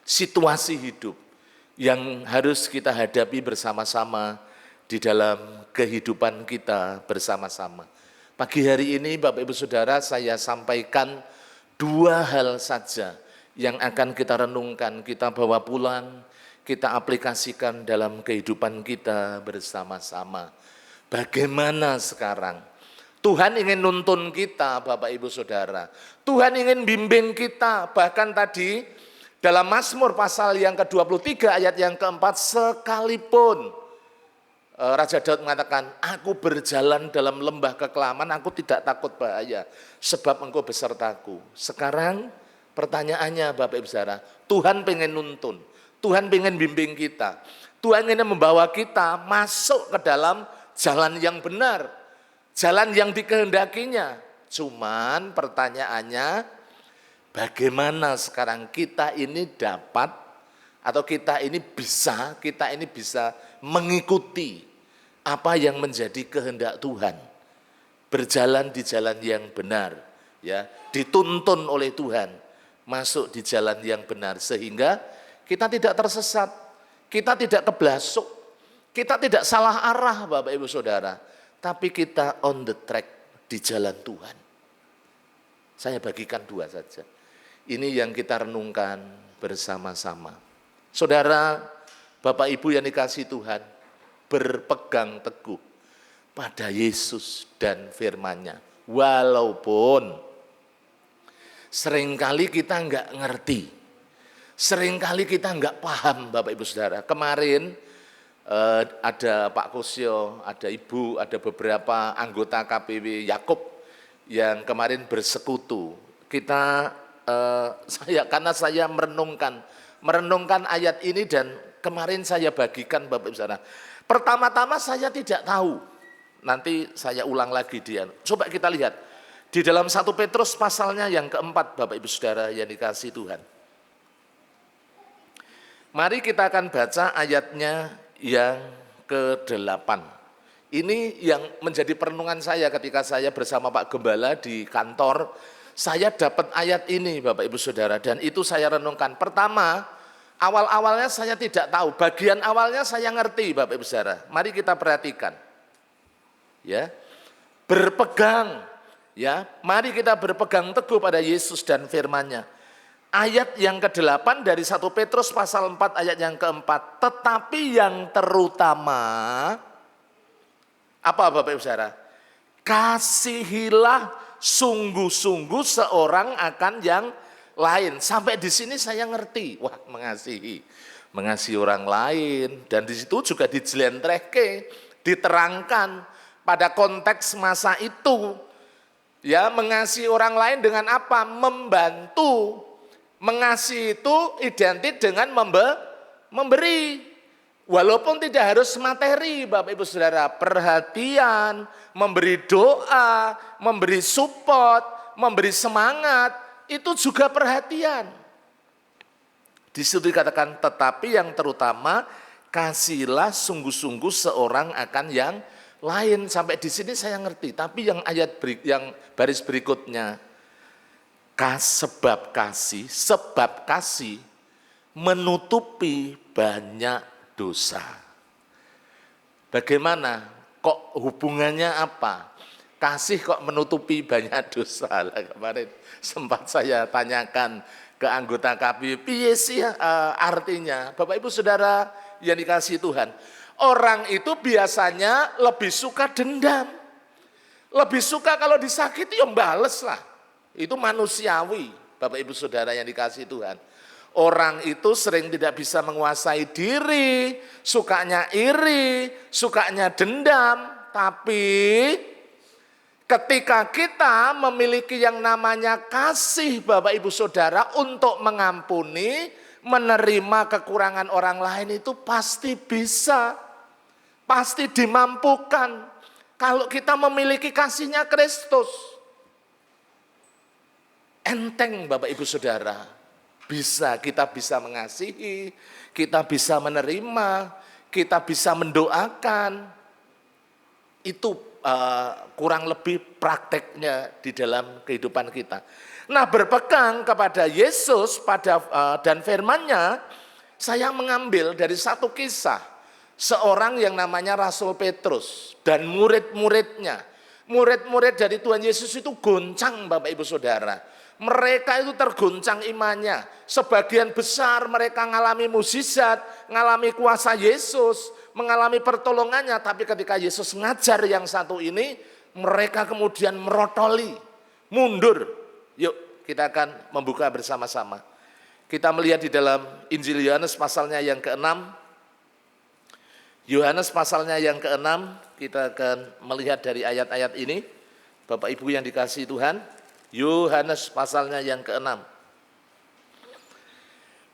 situasi hidup yang harus kita hadapi bersama-sama di dalam kehidupan kita bersama-sama. Pagi hari ini Bapak Ibu Saudara, saya sampaikan 2 hal saja yang akan kita renungkan, kita bawa pulang, kita aplikasikan dalam kehidupan kita bersama-sama. Bagaimana sekarang? Tuhan ingin nuntun kita Bapak Ibu Saudara. Tuhan ingin bimbing kita, bahkan tadi dalam Mazmur pasal yang ke-23 ayat yang ke-4, sekalipun Raja Daud mengatakan, aku berjalan dalam lembah kekelaman, aku tidak takut bahaya, sebab engkau besertaku. Sekarang pertanyaannya Bapak Ibu Saudara, Tuhan pengen nuntun, Tuhan pengen bimbing kita, Tuhan ingin membawa kita masuk ke dalam jalan yang benar, jalan yang dikehendakinya. Cuman pertanyaannya, bagaimana sekarang kita ini dapat, atau kita ini bisa mengikuti apa yang menjadi kehendak Tuhan, berjalan di jalan yang benar, ya, dituntun oleh Tuhan, masuk di jalan yang benar sehingga kita tidak tersesat, kita tidak keblasuk, kita tidak salah arah Bapak Ibu Saudara, tapi kita on the track di jalan Tuhan. Saya bagikan 2 saja. Ini yang kita renungkan bersama-sama. Saudara, Bapak Ibu yang dikasihi Tuhan, berpegang teguh pada Yesus dan firman-Nya. Walaupun seringkali kita enggak ngerti, seringkali kita enggak paham Bapak Ibu Saudara. Kemarin ada Pak Kusyo, ada Ibu, ada beberapa anggota KPW Yakub yang kemarin bersekutu. Karena saya merenungkan ayat ini dan kemarin saya bagikan Bapak Ibu Saudara. Pertama-tama saya tidak tahu, nanti saya ulang lagi dia. Coba kita lihat di dalam 1 Petrus pasalnya yang ke-4 Bapak Ibu Saudara yang dikasihi Tuhan. Mari kita akan baca ayatnya yang ke-8. Ini yang menjadi perenungan saya ketika saya bersama Pak Gembala di kantor. Saya dapat ayat ini Bapak Ibu Saudara, dan itu saya renungkan. Pertama, awal-awalnya saya tidak tahu, bagian awalnya saya ngerti Bapak Ibu Saudara. Mari kita perhatikan. Ya. Berpegang, ya. Mari kita berpegang teguh pada Yesus dan firman-Nya. Ayat yang ke-8 dari 1 Petrus pasal 4 ayat yang ke-4. Tetapi yang terutama, apa Bapak Ibu Saudara? Kasihilah sungguh-sungguh seorang akan yang lain. Sampai di sini saya ngerti, wah mengasihi orang lain, dan di situ juga dijelentrehke, diterangkan pada konteks masa itu. Ya, mengasihi orang lain dengan apa? Membantu. Mengasihi itu identik dengan memberi. Walaupun tidak harus materi Bapak Ibu Saudara, perhatian, memberi doa, memberi support, memberi semangat, itu juga perhatian. Di situ dikatakan, tetapi yang terutama kasihlah sungguh-sungguh seorang akan yang lain. Sampai di sini saya ngerti, tapi yang yang baris berikutnya, sebab kasih menutupi banyak dosa. Bagaimana? Kok hubungannya apa? Kasih kok menutupi banyak dosa? Lah, kemarin sempat saya tanyakan ke anggota KPW, piye sih artinya? Bapak Ibu Saudara yang dikasihi Tuhan, orang itu biasanya lebih suka dendam. Lebih suka kalau disakiti ya bales lah. Itu manusiawi Bapak Ibu Saudara yang dikasihi Tuhan. Orang itu sering tidak bisa menguasai diri, sukanya iri, sukanya dendam. Tapi ketika kita memiliki yang namanya kasih Bapak Ibu Saudara untuk mengampuni, menerima kekurangan orang lain, itu pasti bisa, pasti dimampukan. Kalau kita memiliki kasihnya Kristus, enteng Bapak Ibu Saudara. Kita bisa mengasihi, kita bisa menerima, kita bisa mendoakan. Itu kurang lebih prakteknya di dalam kehidupan kita. Nah, berpegang kepada Yesus dan firman-Nya, saya mengambil dari satu kisah seorang yang namanya Rasul Petrus dan murid-muridnya. Murid-murid dari Tuhan Yesus itu goncang Bapak Ibu Saudara. Mereka itu tergoncang imannya. Sebagian besar mereka mengalami mukjizat, mengalami kuasa Yesus, mengalami pertolongannya. Tapi ketika Yesus ngajar yang satu ini, mereka kemudian merotoli, mundur. Yuk kita akan membuka bersama-sama. Kita melihat di dalam Injil Yohanes pasalnya yang ke-6. Yohanes pasalnya yang ke-6, kita akan melihat dari ayat-ayat ini. Bapak Ibu yang dikasihi Tuhan, Yohanes pasalnya yang ke-6.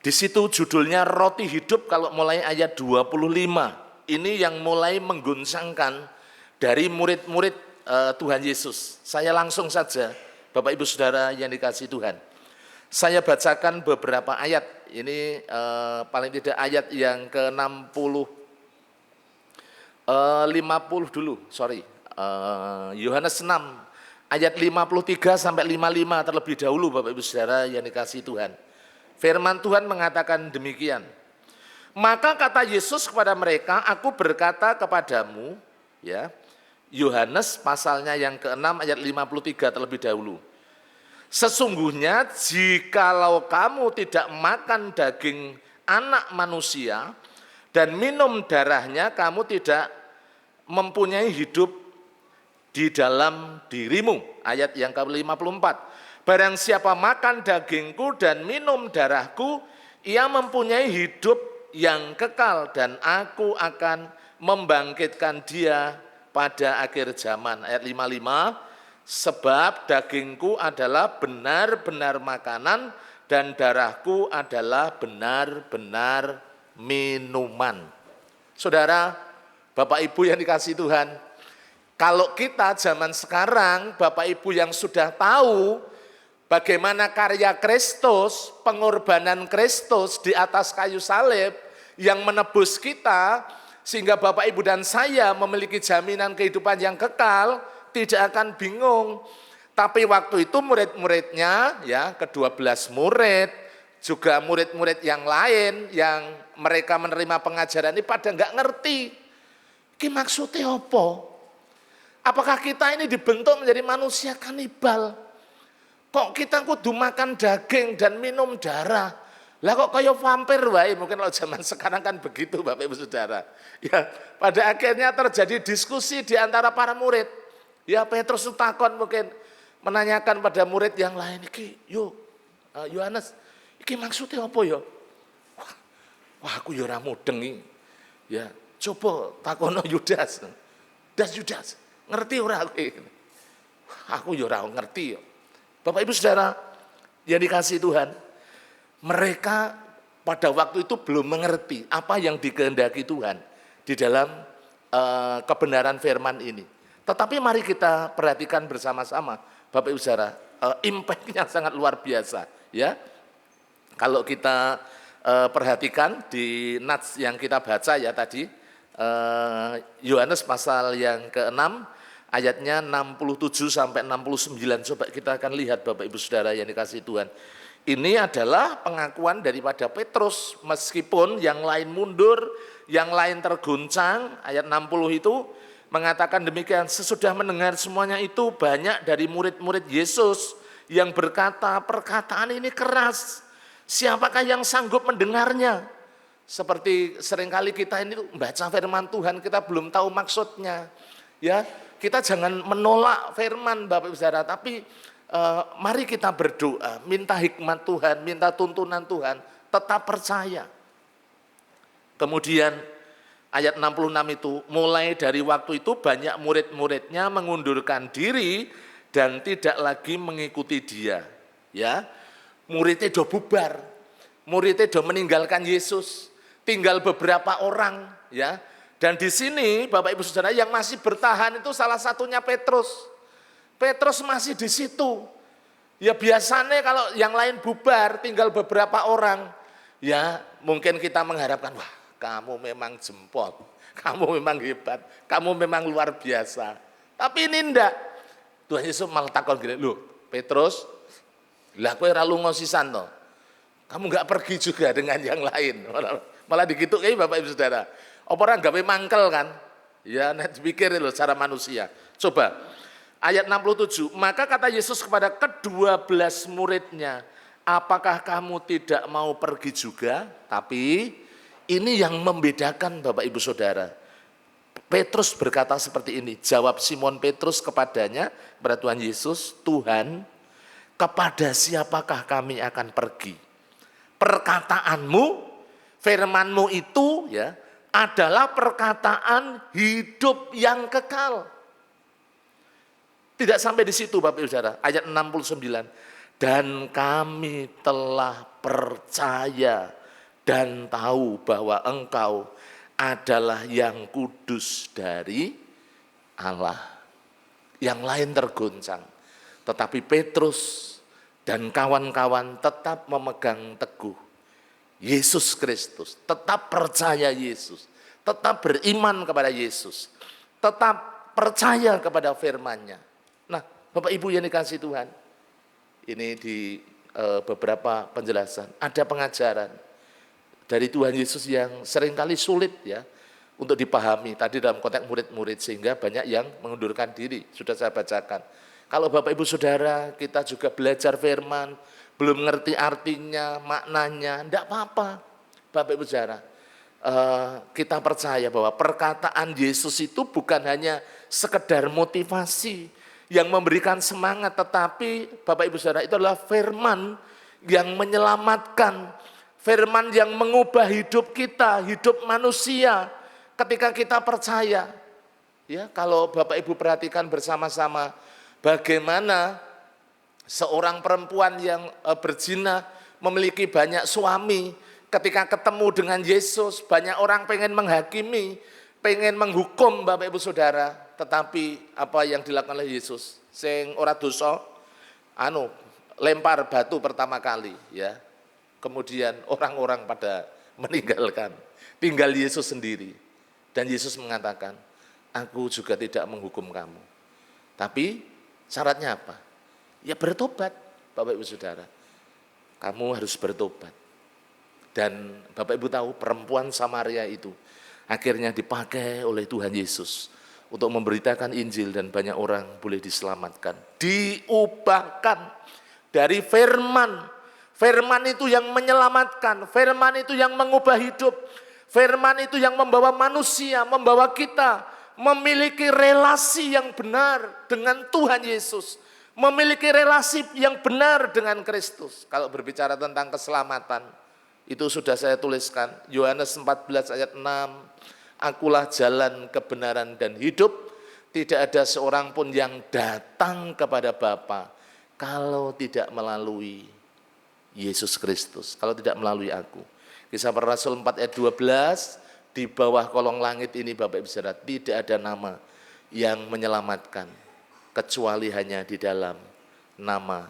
Di situ judulnya Roti Hidup kalau mulai ayat 25. Ini yang mulai mengguncangkan dari murid-murid Tuhan Yesus. Saya langsung saja, Bapak Ibu Saudara yang dikasihi Tuhan. Saya bacakan beberapa ayat. Ini paling tidak ayat yang ke-50 dulu, Yohanes 6 ayat 53 sampai 55 terlebih dahulu Bapak Ibu Saudara yang dikasihi Tuhan. Firman Tuhan mengatakan demikian. Maka kata Yesus kepada mereka, aku berkata kepadamu, ya. Yohanes pasalnya yang ke-6 ayat 53 terlebih dahulu. Sesungguhnya jikalau kamu tidak makan daging anak manusia dan minum darahnya, kamu tidak mempunyai hidup di dalam dirimu. Ayat yang ke-54. Barang siapa makan dagingku dan minum darahku, ia mempunyai hidup yang kekal dan aku akan membangkitkan dia pada akhir zaman. Ayat 55. Sebab dagingku adalah benar-benar makanan dan darahku adalah benar-benar minuman. Saudara, Bapak Ibu yang dikasihi Tuhan, kalau kita zaman sekarang, Bapak Ibu yang sudah tahu bagaimana karya Kristus, pengorbanan Kristus di atas kayu salib yang menebus kita, sehingga Bapak Ibu dan saya memiliki jaminan kehidupan yang kekal, tidak akan bingung. Tapi waktu itu murid-muridnya, ya, ke-12 murid, juga murid-murid yang lain yang mereka menerima pengajaran ini pada nggak ngerti. Ini maksudnya apa? Apakah kita ini dibentuk menjadi manusia kanibal? Kok kita kudu makan daging dan minum darah? Lah kok kayak vampir wae? Mungkin kalau zaman sekarang kan begitu Bapak Ibu Saudara. Ya, pada akhirnya terjadi diskusi di antara para murid. Ya, Petrus takon mungkin menanyakan pada murid yang lain, iki Yohanes, iki maksudnya apa ya? Wah, aku ya ora mudeng iki. Ya, coba takono Yudas. Yudas, ngerti ora aku? Aku ya ora ngerti ya. Bapak Ibu Saudara yang dikasihi Tuhan, mereka pada waktu itu belum mengerti apa yang dikehendaki Tuhan di dalam kebenaran firman ini. Tetapi mari kita perhatikan bersama-sama, Bapak Ibu Saudara, impact-nya sangat luar biasa, ya. Kalau kita perhatikan di nats yang kita baca ya tadi, Yohanes pasal yang ke-6 ayatnya 67 sampai 69. Coba kita akan lihat Bapak Ibu Saudara yang dikasihi Tuhan. Ini adalah pengakuan daripada Petrus, meskipun yang lain mundur, yang lain terguncang. Ayat 60 itu mengatakan demikian, sesudah mendengar semuanya itu banyak dari murid-murid Yesus yang berkata, perkataan ini keras, siapakah yang sanggup mendengarnya? Seperti seringkali kita ini membaca firman Tuhan, kita belum tahu maksudnya. Ya, kita jangan menolak firman Bapak Ibu Saudara, tapi mari kita berdoa, minta hikmat Tuhan, minta tuntunan Tuhan, tetap percaya. Kemudian ayat 66 itu, mulai dari waktu itu banyak murid-muridnya mengundurkan diri dan tidak lagi mengikuti dia. Ya, muridnya sudah bubar, muridnya sudah meninggalkan Yesus, tinggal beberapa orang, ya. Dan di sini Bapak Ibu Saudara yang masih bertahan itu salah satunya Petrus. Petrus masih di situ. Ya biasanya kalau yang lain bubar tinggal beberapa orang. Ya mungkin kita mengharapkan, wah kamu memang jempol, kamu memang hebat, kamu memang luar biasa. Tapi ini enggak. Tuhan Yesus malah takon gini, loh Petrus, lah kowe ra lunga sisan to. Kamu enggak pergi juga dengan yang lain. Malah digitu Bapak Ibu Saudara. Apa orang gawe mangkel kan? Ya net pikir loh secara manusia. Coba ayat 67. Maka kata Yesus kepada ke-12 muridnya, apakah kamu tidak mau pergi juga? Tapi ini yang membedakan Bapak Ibu Saudara. Petrus berkata seperti ini. Jawab Simon Petrus kepadanya, kepada Tuhan Yesus, Tuhan, kepada siapakah kami akan pergi? Perkataanmu, firmanmu itu ya adalah perkataan hidup yang kekal. Tidak sampai di situ Bapak Ibu Saudara, ayat 69. Dan kami telah percaya dan tahu bahwa engkau adalah yang kudus dari Allah. Yang lain tergoncang. Tetapi Petrus dan kawan-kawan tetap memegang teguh Yesus Kristus, tetap percaya Yesus, tetap beriman kepada Yesus, tetap percaya kepada firman-Nya. Nah, Bapak Ibu yang dikasihi Tuhan, ini di beberapa penjelasan, ada pengajaran dari Tuhan Yesus yang seringkali sulit ya untuk dipahami. Tadi dalam konteks murid-murid sehingga banyak yang mengundurkan diri, sudah saya bacakan. Kalau Bapak Ibu Saudara kita juga belajar firman, belum ngerti artinya, maknanya, enggak apa-apa. Bapak Ibu Saudara, kita percaya bahwa perkataan Yesus itu bukan hanya sekedar motivasi yang memberikan semangat, tetapi Bapak Ibu Saudara itu adalah firman yang menyelamatkan, firman yang mengubah hidup kita, hidup manusia ketika kita percaya. Ya, kalau Bapak Ibu perhatikan bersama-sama bagaimana seorang perempuan yang berzina memiliki banyak suami, ketika ketemu dengan Yesus, banyak orang pengen menghakimi, pengen menghukum Bapak Ibu Saudara, tetapi apa yang dilakukan oleh Yesus? Sing ora dosa, lempar batu pertama kali, ya. Kemudian orang-orang pada meninggalkan, tinggal Yesus sendiri. Dan Yesus mengatakan, aku juga tidak menghukum kamu. Tapi syaratnya apa? Ya bertobat, Bapak Ibu Saudara. Kamu harus bertobat. Dan Bapak Ibu tahu perempuan Samaria itu akhirnya dipakai oleh Tuhan Yesus untuk memberitakan Injil dan banyak orang boleh diselamatkan. Diubahkan dari firman. Firman itu yang menyelamatkan, firman itu yang mengubah hidup. Firman itu yang membawa manusia, membawa kita memiliki relasi yang benar dengan Tuhan Yesus. Memiliki relasi yang benar dengan Kristus. Kalau berbicara tentang keselamatan, itu sudah saya tuliskan. Yohanes 14 ayat 6, akulah jalan, kebenaran, dan hidup. Tidak ada seorang pun yang datang kepada Bapa kalau tidak melalui Yesus Kristus, kalau tidak melalui aku. Kisah Para Rasul 4 ayat 12, di bawah kolong langit ini Bapak Ibu Saudara, tidak ada nama yang menyelamatkan kecuali hanya di dalam nama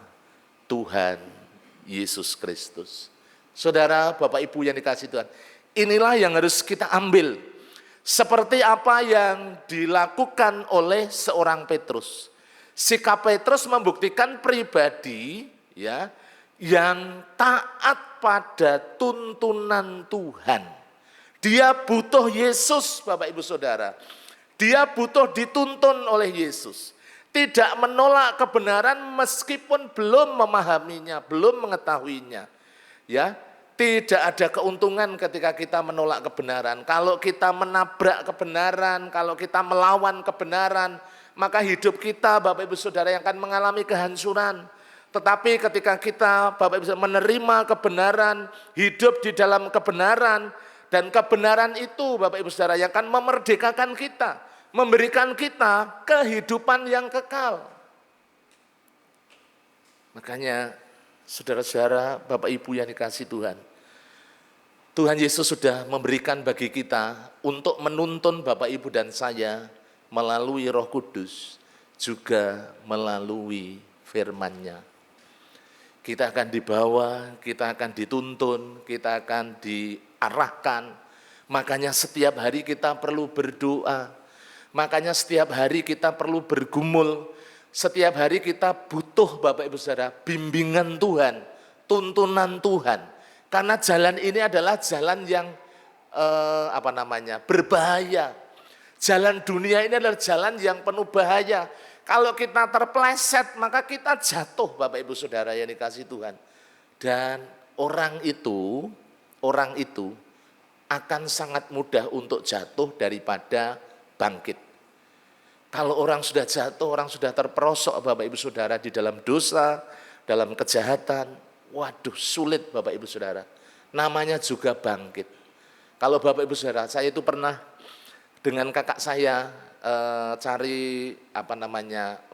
Tuhan Yesus Kristus. Saudara, Bapak Ibu yang dikasihi Tuhan, inilah yang harus kita ambil. Seperti apa yang dilakukan oleh seorang Petrus. Sikap Petrus membuktikan pribadi ya yang taat pada tuntunan Tuhan. Dia butuh Yesus, Bapak Ibu Saudara. Dia butuh dituntun oleh Yesus. Tidak menolak kebenaran meskipun belum memahaminya, belum mengetahuinya. Ya, tidak ada keuntungan ketika kita menolak kebenaran. Kalau kita menabrak kebenaran, kalau kita melawan kebenaran, maka hidup kita Bapak Ibu Saudara yang akan mengalami kehancuran. Tetapi ketika kita Bapak Ibu Saudara menerima kebenaran, hidup di dalam kebenaran, dan kebenaran itu Bapak Ibu Saudara yang akan memerdekakan kita, memberikan kita kehidupan yang kekal. Makanya saudara-saudara, Bapak Ibu yang dikasihi Tuhan, Tuhan Yesus sudah memberikan bagi kita untuk menuntun Bapak Ibu dan saya melalui Roh Kudus, juga melalui firman-Nya. Kita akan dibawa, kita akan dituntun, kita akan diarahkan. Makanya setiap hari kita perlu berdoa. Makanya setiap hari kita perlu bergumul. Setiap hari kita butuh Bapak Ibu Saudara bimbingan Tuhan, tuntunan Tuhan. Karena jalan ini adalah jalan yang berbahaya. Jalan dunia ini adalah jalan yang penuh bahaya. Kalau kita terpeleset maka kita jatuh Bapak Ibu Saudara yang dikasihi Tuhan. Dan orang itu akan sangat mudah untuk jatuh daripada bangkit. Kalau orang sudah jatuh, orang sudah terperosok Bapak Ibu Saudara di dalam dosa, dalam kejahatan, waduh sulit Bapak Ibu Saudara. Namanya juga bangkit. Kalau Bapak Ibu Saudara, saya itu pernah dengan kakak saya cari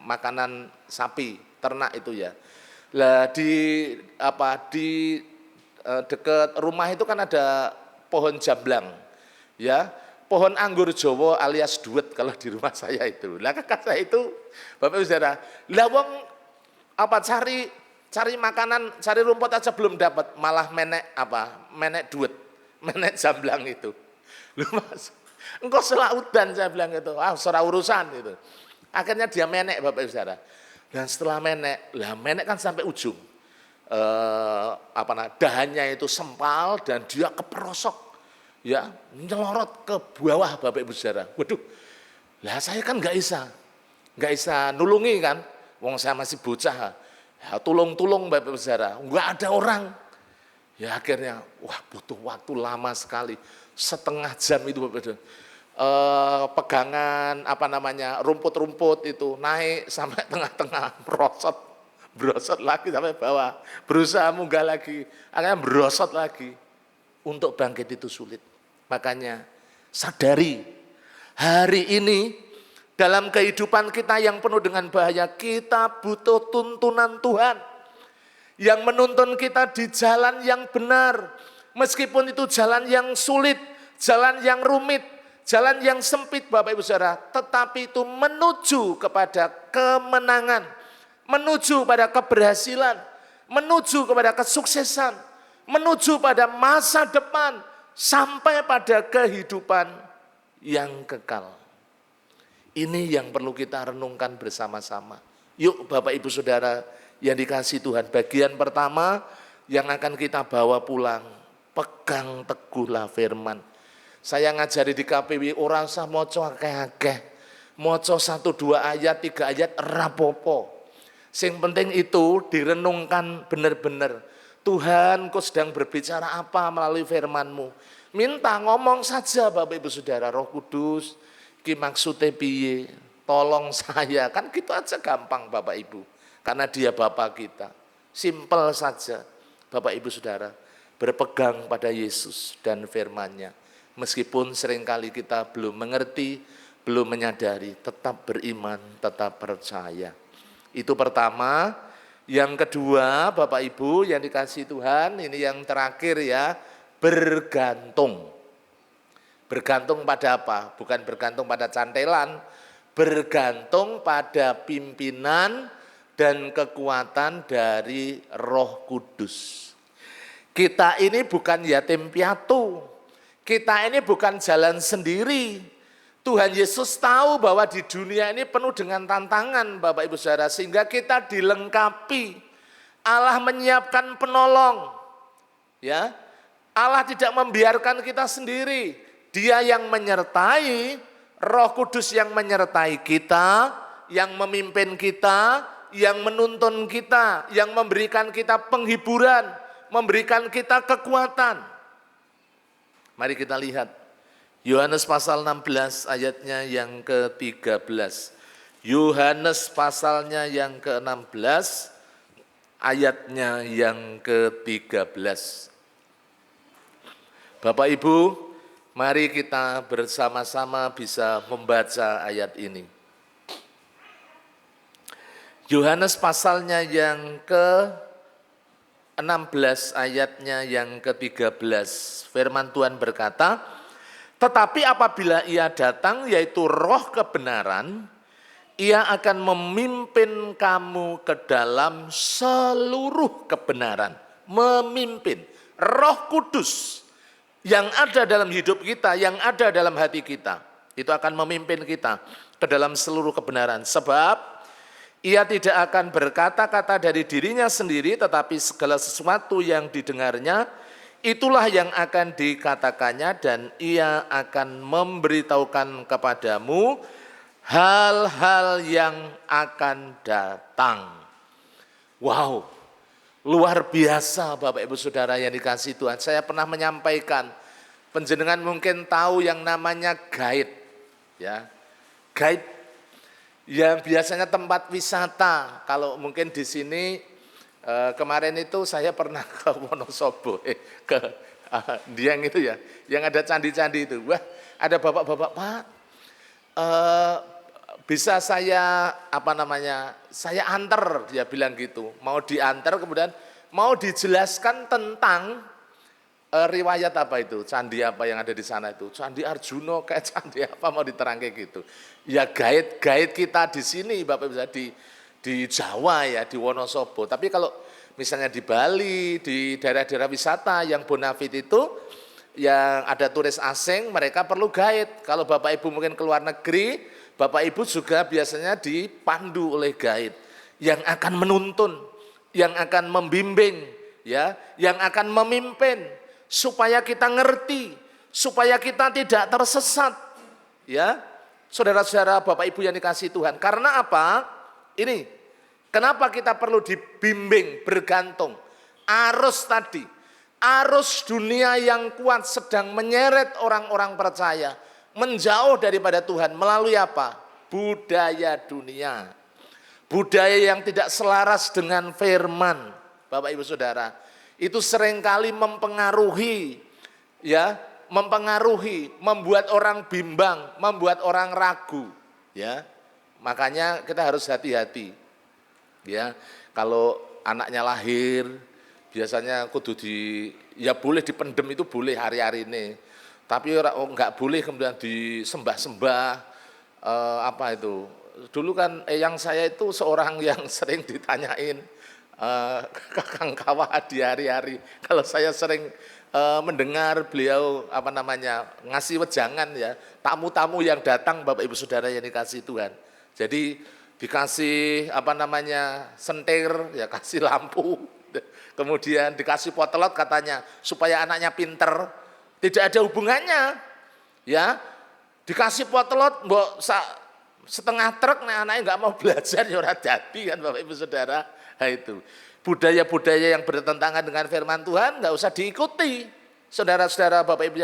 makanan sapi, ternak itu ya. Lah di dekat rumah itu kan ada pohon jamblang. Ya, pohon anggur Jawa alias duet kalau di rumah saya itu. Lah kakak saya itu Bapak Ibu Saudara, lah wong cari makanan, cari rumput aja belum dapat, malah menek duet, menek jamblang itu. Lu Mas, engkau selaudan saya bilang itu, ora urusan itu. Akhirnya dia menek Bapak Ibu Saudara. Dan setelah menek kan sampai ujung. Dahannya itu sempal dan dia keperosok. Ya, nyelorot ke bawah Bapak Ibu Saudara. Waduh. Lah saya kan enggak bisa nulungi kan. Wong saya masih bocah. Ya, tulung Bapak Ibu Saudara, enggak ada orang. Ya akhirnya, butuh waktu lama sekali, setengah jam itu Bapak Ibu. Pegangan rumput-rumput itu naik sampai tengah-tengah, brosot lagi sampai bawah, berusaha munggah lagi, akhirnya brosot lagi. Untuk bangkit itu sulit. Makanya sadari hari ini dalam kehidupan kita yang penuh dengan bahaya, kita butuh tuntunan Tuhan yang menuntun kita di jalan yang benar. Meskipun itu jalan yang sulit, jalan yang rumit, jalan yang sempit Bapak Ibu Saudara, tetapi itu menuju kepada kemenangan, menuju pada keberhasilan, menuju kepada kesuksesan, menuju pada masa depan, sampai pada kehidupan yang kekal. Ini yang perlu kita renungkan bersama-sama. Yuk Bapak Ibu Saudara yang dikasihi Tuhan, bagian pertama yang akan kita bawa pulang, pegang teguhlah firman. Saya ngajari di KPW, ora usah maca akeh-akeh. Maca 1, 2 ayat, 3 ayat rapopo. Sing penting itu direnungkan benar-benar. Tuhan, Kau sedang berbicara apa melalui firman-Mu? Minta ngomong saja Bapak Ibu Saudara, Roh Kudus, ki maksudnya piye? Tolong saya, kan gitu aja gampang Bapak Ibu. Karena Dia Bapa kita. Simpel saja Bapak Ibu Saudara, berpegang pada Yesus dan firman-Nya. Meskipun seringkali kita belum mengerti, belum menyadari, tetap beriman, tetap percaya. Itu pertama. Yang kedua, Bapak Ibu yang dikasihi Tuhan, ini yang terakhir ya, bergantung. Bergantung pada apa? Bukan bergantung pada cantelan, bergantung pada pimpinan dan kekuatan dari Roh Kudus. Kita ini bukan yatim piatu, kita ini bukan jalan sendiri. Tuhan Yesus tahu bahwa di dunia ini penuh dengan tantangan Bapak Ibu Saudara, sehingga kita dilengkapi. Allah menyiapkan penolong. Ya. Allah tidak membiarkan kita sendiri. Dia yang menyertai, Roh Kudus yang menyertai kita, yang memimpin kita, yang menuntun kita, yang memberikan kita penghiburan, memberikan kita kekuatan. Mari kita lihat Yohanes pasal 16 ayatnya yang ke-13. Yohanes pasalnya yang ke-16 ayatnya yang ke-13. Bapak Ibu, mari kita bersama-sama bisa membaca ayat ini. Yohanes pasalnya yang 16 ayatnya yang ke-13. Firman Tuhan berkata, tetapi apabila ia datang, yaitu roh kebenaran, ia akan memimpin kamu ke dalam seluruh kebenaran. Memimpin. Roh Kudus yang ada dalam hidup kita, yang ada dalam hati kita, itu akan memimpin kita ke dalam seluruh kebenaran. Sebab ia tidak akan berkata-kata dari dirinya sendiri, tetapi segala sesuatu yang didengarnya, itulah yang akan dikatakannya, dan ia akan memberitahukan kepadamu hal-hal yang akan datang. Wow, luar biasa Bapak Ibu Saudara yang dikasihi Tuhan. Saya pernah menyampaikan, penjenengan mungkin tahu yang namanya guide. Ya, guide yang biasanya tempat wisata. Kalau mungkin di sini kemarin itu saya pernah ke Wonosobo, ke Dieng itu ya, yang ada candi-candi itu. Wah, ada bapak-bapak, Pak, bisa saya saya antar, dia bilang gitu. Mau diantar, kemudian mau dijelaskan tentang riwayat apa itu, candi apa yang ada di sana itu, candi Arjuna kayak candi apa, mau diterangkan gitu. Ya guide kita di sini Bapak bisa di Jawa ya, di Wonosobo. Tapi kalau misalnya di Bali, di daerah-daerah wisata yang bonafit itu, yang ada turis asing, mereka perlu guide. Kalau Bapak Ibu mungkin ke luar negeri, Bapak Ibu juga biasanya dipandu oleh guide yang akan menuntun, yang akan membimbing, ya, yang akan memimpin supaya kita ngerti, supaya kita tidak tersesat, ya. Saudara-saudara, Bapak Ibu yang dikasihi Tuhan. Karena apa? Ini, kenapa kita perlu dibimbing, bergantung? Arus tadi, arus dunia yang kuat sedang menyeret orang-orang percaya menjauh daripada Tuhan melalui apa? Budaya dunia. Budaya yang tidak selaras dengan firman, Bapak Ibu Saudara. Itu seringkali mempengaruhi, ya, membuat orang bimbang, membuat orang ragu, ya. Makanya kita harus hati-hati, ya. Kalau anaknya lahir, biasanya kudu ya boleh dipendem, itu boleh hari-hari ini. Tapi enggak boleh kemudian disembah-sembah, apa itu. Dulu kan yang saya itu seorang yang sering ditanyain, Kakang Kawah di hari-hari. Kalau saya sering mendengar beliau ngasih wejangan ya, tamu-tamu yang datang Bapak Ibu Saudara yang dikasihi Tuhan. Jadi dikasih sentir, ya kasih lampu, kemudian dikasih potelot katanya supaya anaknya pinter. Tidak ada hubungannya, ya. Dikasih potelot mbok setengah truk, anaknya nggak mau belajar ya ora dadi kan Bapak Ibu Saudara. Nah, itu budaya-budaya yang bertentangan dengan firman Tuhan nggak usah diikuti. Saudara-saudara, Bapak Ibu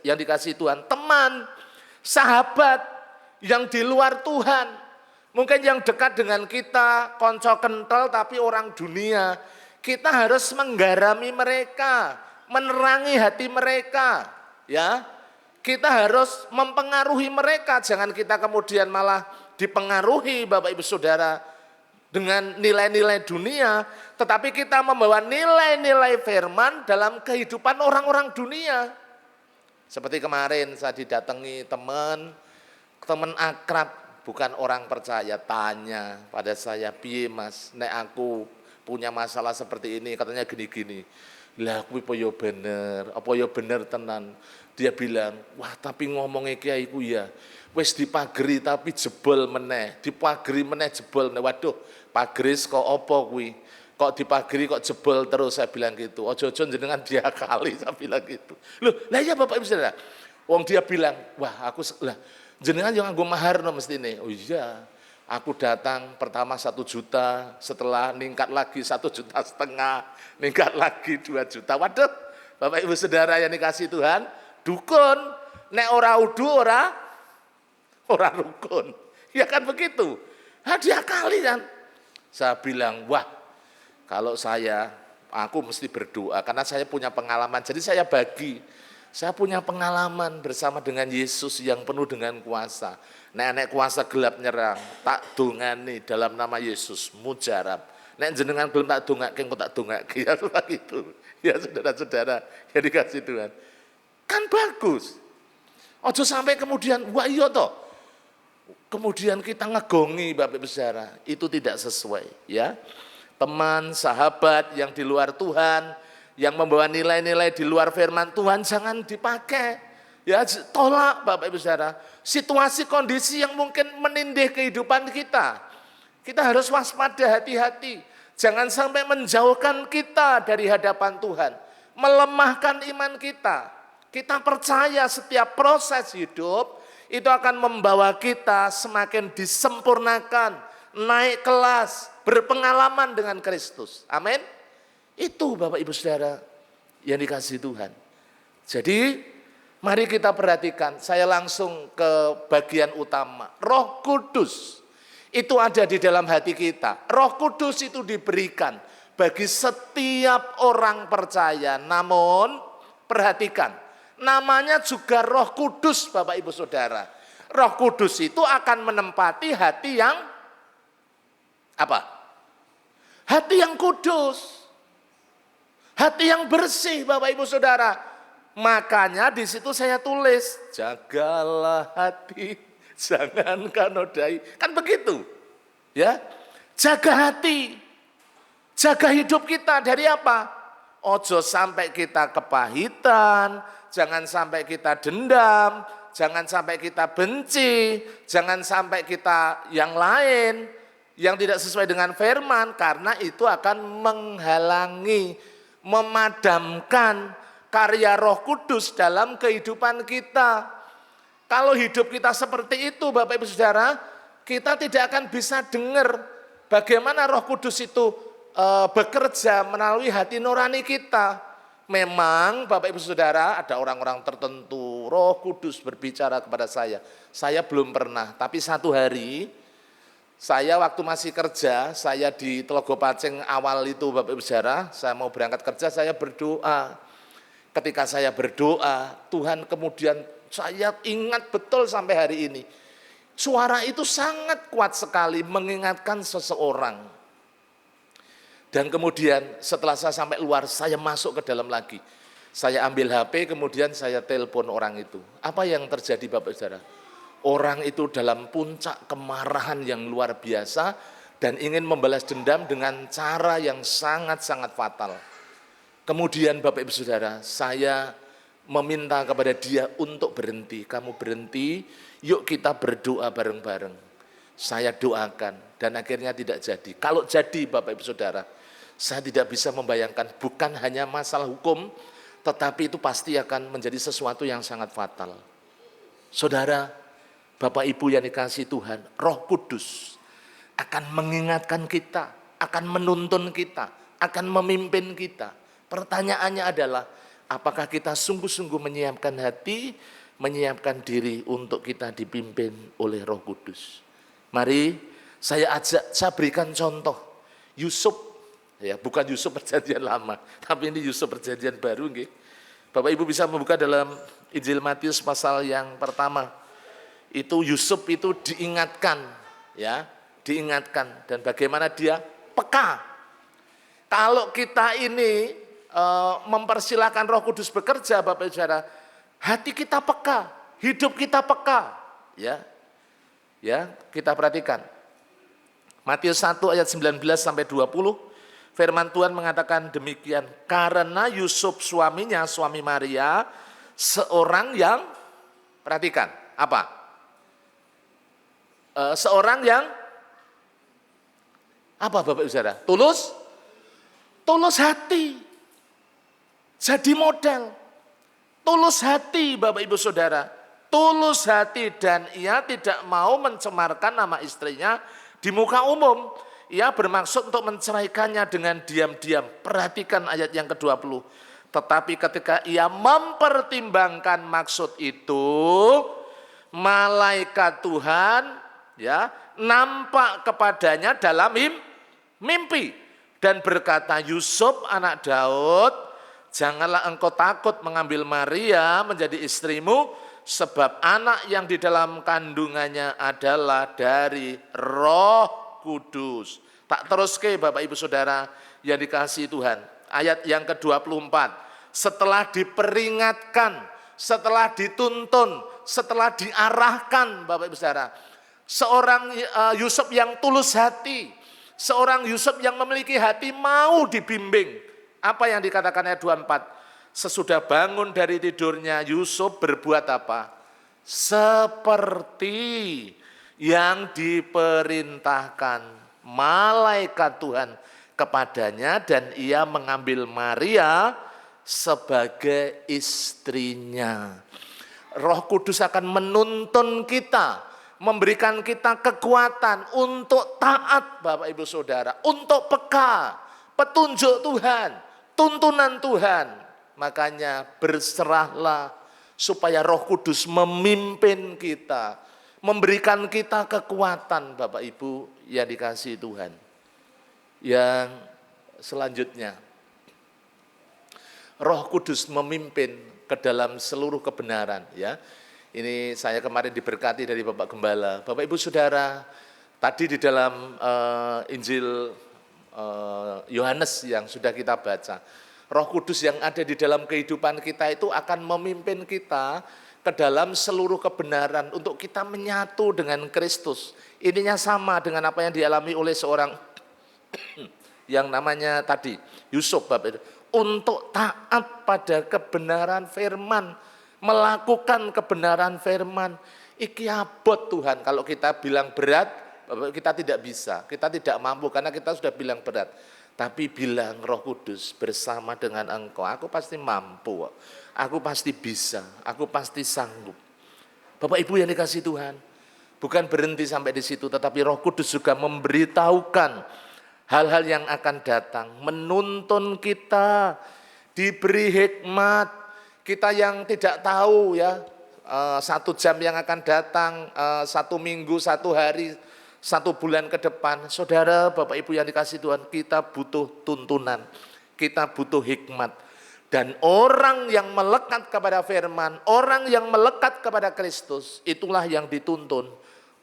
yang dikasihi Tuhan, teman, sahabat yang di luar Tuhan, mungkin yang dekat dengan kita, konco kental tapi orang dunia, kita harus menggarami mereka, menerangi hati mereka, ya. Kita harus mempengaruhi mereka, jangan kita kemudian malah dipengaruhi Bapak Ibu Saudara dengan nilai-nilai dunia, tetapi kita membawa nilai-nilai firman dalam kehidupan orang-orang dunia. Seperti kemarin saya didatangi teman akrab, bukan orang percaya, tanya pada saya, piye Mas, nek aku punya masalah seperti ini, katanya gini-gini. Lah kuwi apa ya bener tenan. Dia bilang, wah tapi ngomongnya kiai ku ya, wis dipageri tapi jebol meneh, dipageri meneh jebol meneh. Waduh, pagris kok opo kuwi? Kok dipageri kok jebol terus, saya bilang gitu. Ojo-ojo jenengan dia kali, saya bilang gitu. Loh, lah ya Bapak Ibu Saudara. Wong dia bilang, wah aku jenengan yang nganggo mahar no mestine. Oh iya, aku datang pertama 1 juta, setelah ningkat lagi 1,5 juta, ningkat lagi 2 juta. Waduh, Bapak Ibu Saudara yang dikasihi Tuhan, dukun, nek ora udu ora rukun. Ya kan begitu. Hadiah kali kan. Saya bilang, wah kalau aku mesti berdoa karena saya punya pengalaman. Jadi saya punya pengalaman bersama dengan Yesus yang penuh dengan kuasa. Nek kuasa gelap nyerang, tak dongani dalam nama Yesus mujarab. Nek jenengan belum tak dongake, engko tak dongake ya gitu. Ya saudara-saudara yang dikasih Tuhan. Kan bagus. Ojo sampai kemudian wah iya toh. Kemudian kita ngegongi Bapak Ibu Saudara, itu tidak sesuai ya. Teman, sahabat yang di luar Tuhan, yang membawa nilai-nilai di luar firman Tuhan jangan dipakai. Ya, tolak Bapak Ibu Saudara. Situasi kondisi yang mungkin menindih kehidupan kita. Kita harus waspada, hati-hati. Jangan sampai menjauhkan kita dari hadapan Tuhan. Melemahkan iman kita. Kita percaya setiap proses hidup itu akan membawa kita semakin disempurnakan, naik kelas, berpengalaman dengan Kristus. Amin. Itu Bapak Ibu Saudara yang dikasihi Tuhan. Jadi mari kita perhatikan, saya langsung ke bagian utama. Roh Kudus itu ada di dalam hati kita. Roh Kudus itu diberikan bagi setiap orang percaya. Namun perhatikan, namanya juga Roh Kudus Bapak Ibu Saudara. Roh Kudus itu akan menempati hati yang apa? Hati yang kudus. Hati yang bersih Bapak Ibu Saudara. Makanya di situ saya tulis, jagalah hati, jangan kanodai. Kan begitu. Ya. Jaga hati. Jaga hidup kita dari apa? Ojo sampai kita kepahitan, jangan sampai kita dendam, jangan sampai kita benci, jangan sampai kita yang lain yang tidak sesuai dengan firman, karena itu akan menghalangi, memadamkan karya Roh Kudus dalam kehidupan kita. Kalau hidup kita seperti itu Bapak Ibu Saudara, kita tidak akan bisa dengar bagaimana Roh Kudus itu bekerja melalui hati nurani kita. Memang Bapak Ibu Saudara ada orang-orang tertentu Roh Kudus berbicara kepada saya. Saya belum pernah, tapi satu hari saya waktu masih kerja, saya di Telogo Paceng awal itu Bapak Ibu Saudara, saya mau berangkat kerja, saya berdoa. Ketika saya berdoa, Tuhan kemudian saya ingat betul sampai hari ini. Suara itu sangat kuat sekali mengingatkan seseorang. Dan kemudian setelah saya sampai luar, saya masuk ke dalam lagi. Saya ambil HP, kemudian saya telepon orang itu. Apa yang terjadi Bapak Saudara? Orang itu dalam puncak kemarahan yang luar biasa dan ingin membalas dendam dengan cara yang sangat-sangat fatal. Kemudian Bapak Ibu Saudara, saya meminta kepada dia untuk berhenti. Kamu berhenti, yuk kita berdoa bareng-bareng. Saya doakan dan akhirnya tidak jadi. Kalau jadi Bapak Ibu Saudara, saya tidak bisa membayangkan bukan hanya masalah hukum, tetapi itu pasti akan menjadi sesuatu yang sangat fatal. Saudara, Bapak Ibu yang dikasihi Tuhan, Roh Kudus akan mengingatkan kita, akan menuntun kita, akan memimpin kita. Pertanyaannya adalah, apakah kita sungguh-sungguh menyiapkan hati, menyiapkan diri untuk kita dipimpin oleh Roh Kudus. Mari saya berikan contoh. Yusuf, ya bukan Yusuf perjanjian lama, tapi ini Yusuf perjanjian baru. Nggih. Bapak Ibu bisa membuka dalam Injil Matius pasal yang pertama. Itu Yusuf itu diingatkan, ya, diingatkan dan bagaimana dia peka. Kalau kita ini mempersilahkan Roh Kudus bekerja, Bapak Ibu Saudara, hati kita peka, hidup kita peka, ya. Ya, kita perhatikan. Matius 1 ayat 19 sampai 20, firman Tuhan mengatakan demikian, karena Yusuf suaminya, suami Maria, seorang yang, perhatikan, apa? Seorang yang apa Bapak Ibu Saudara? Tulus hati. Jadi model. Tulus hati Bapak Ibu Saudara. Tulus hati dan ia tidak mau mencemarkan nama istrinya di muka umum. Ia bermaksud untuk menceraikannya dengan diam-diam. Perhatikan ayat yang ke-20. Tetapi ketika ia mempertimbangkan maksud itu, malaikat Tuhan ya nampak kepadanya dalam mimpi dan berkata, Yusuf anak Daud, janganlah engkau takut mengambil Maria menjadi istrimu, sebab anak yang di dalam kandungannya adalah dari Roh Kudus. Tak terus ke Bapak Ibu Saudara yang dikasihi Tuhan. Ayat yang ke-24. Setelah diperingatkan, setelah dituntun, setelah diarahkan Bapak Ibu Saudara. Seorang Yusuf yang tulus hati, seorang Yusuf yang memiliki hati mau dibimbing. Apa yang dikatakan ayat 24? Sesudah bangun dari tidurnya, Yusuf berbuat apa? Seperti yang diperintahkan malaikat Tuhan kepadanya, dan ia mengambil Maria sebagai istrinya. Roh Kudus akan menuntun kita, memberikan kita kekuatan untuk taat Bapak Ibu Saudara, untuk peka, petunjuk Tuhan, tuntunan Tuhan. Makanya berserahlah supaya Roh Kudus memimpin kita, memberikan kita kekuatan Bapak Ibu yang dikasihi Tuhan. Yang selanjutnya, Roh Kudus memimpin ke dalam seluruh kebenaran, ya. Ini saya kemarin diberkati dari Bapak Gembala. Bapak Ibu Saudara, tadi di dalam Injil Yohanes yang sudah kita baca, Roh Kudus yang ada di dalam kehidupan kita itu akan memimpin kita ke dalam seluruh kebenaran untuk kita menyatu dengan Kristus. Ininya sama dengan apa yang dialami oleh seorang yang namanya tadi Yusuf, Bapak. Untuk taat pada kebenaran firman, melakukan kebenaran firman. Iki abot Tuhan, kalau kita bilang berat, kita tidak bisa, kita tidak mampu karena kita sudah bilang berat. Tapi bilang Roh Kudus bersama dengan engkau, aku pasti mampu, aku pasti bisa, aku pasti sanggup. Bapak Ibu yang dikasihi Tuhan, bukan berhenti sampai di situ, tetapi Roh Kudus juga memberitahukan hal-hal yang akan datang, menuntun kita, diberi hikmat. Kita yang tidak tahu ya, 1 jam yang akan datang, 1 minggu, 1 hari, 1 bulan ke depan. Saudara, Bapak Ibu yang dikasihi Tuhan, kita butuh tuntunan, kita butuh hikmat. Dan orang yang melekat kepada firman, orang yang melekat kepada Kristus, itulah yang dituntun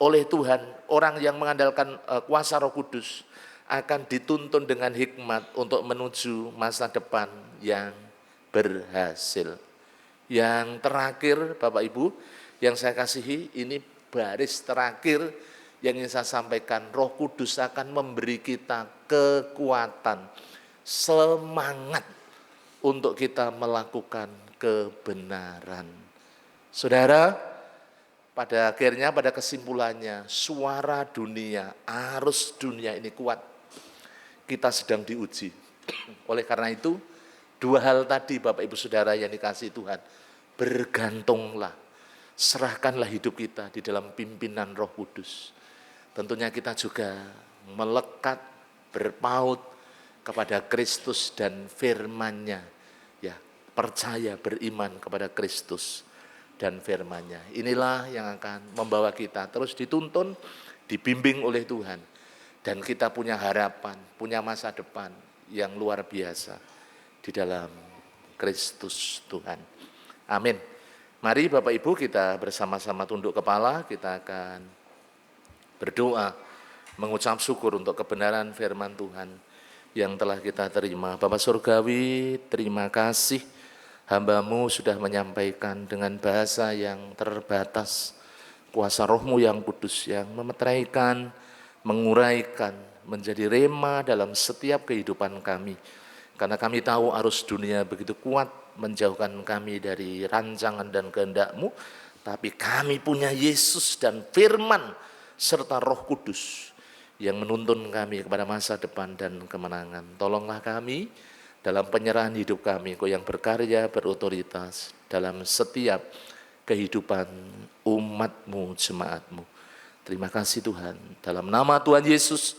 oleh Tuhan. Orang yang mengandalkan kuasa Roh Kudus akan dituntun dengan hikmat untuk menuju masa depan yang berhasil. Yang terakhir Bapak Ibu yang saya kasihi, ini baris terakhir yang ingin saya sampaikan. Roh Kudus akan memberi kita kekuatan, semangat untuk kita melakukan kebenaran. Saudara, pada akhirnya, pada kesimpulannya, suara dunia, arus dunia ini kuat. Kita sedang diuji. Oleh karena itu, 2 hal tadi Bapak Ibu Saudara yang dikasihi Tuhan, bergantunglah, serahkanlah hidup kita di dalam pimpinan Roh Kudus. Tentunya kita juga melekat, berpaut kepada Kristus dan firman-Nya. Ya, percaya, beriman kepada Kristus dan firman-Nya. Inilah yang akan membawa kita terus dituntun, dibimbing oleh Tuhan. Dan kita punya harapan, punya masa depan yang luar biasa di dalam Kristus Tuhan. Amin. Mari Bapak Ibu kita bersama-sama tunduk kepala, kita akan berdoa, mengucap syukur untuk kebenaran firman Tuhan yang telah kita terima. Bapa Surgawi, terima kasih hamba-Mu sudah menyampaikan dengan bahasa yang terbatas. Kuasa Roh-Mu yang kudus yang memeteraikan, menguraikan, menjadi rema dalam setiap kehidupan kami. Karena kami tahu arus dunia begitu kuat menjauhkan kami dari rancangan dan kehendak-Mu. Tapi kami punya Yesus dan firman serta Roh Kudus yang menuntun kami kepada masa depan dan kemenangan. Tolonglah kami dalam penyerahan hidup kami, Kau yang berkarya, berotoritas dalam setiap kehidupan umat-Mu, jemaat-Mu. Terima kasih Tuhan. Dalam nama Tuhan Yesus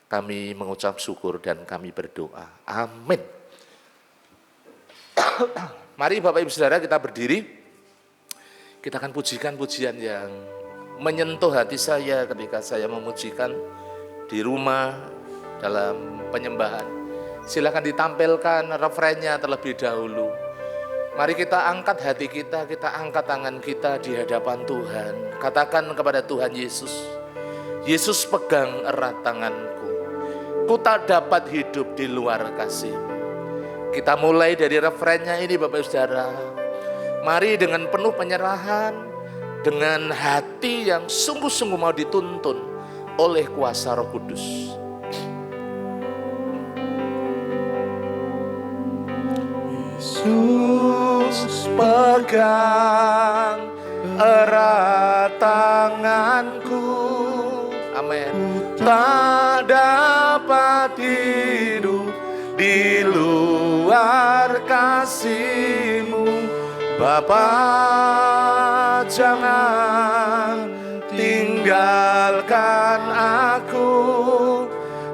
kami mengucap syukur dan kami berdoa. Amin. Mari Bapak Ibu Saudara kita berdiri. Kita akan pujikan pujian yang menyentuh hati saya ketika saya memujikan di rumah dalam penyembahan. Silakan ditampilkan refrennya terlebih dahulu. Mari kita angkat hati kita angkat tangan kita di hadapan Tuhan. Katakan kepada Tuhan Yesus, Yesus pegang erat tanganku. ku tak dapat hidup di luar kasih-Mu. Kita mulai dari referennya ini Bapak Ibu Saudara. Mari dengan penuh penyerahan, dengan hati yang sungguh-sungguh mau dituntun oleh kuasa Roh Kudus. Yesus pegang erat tanganku, amin. Tak dapat hidup di luar kasih-Mu, Bapa, jangan tinggalkan aku.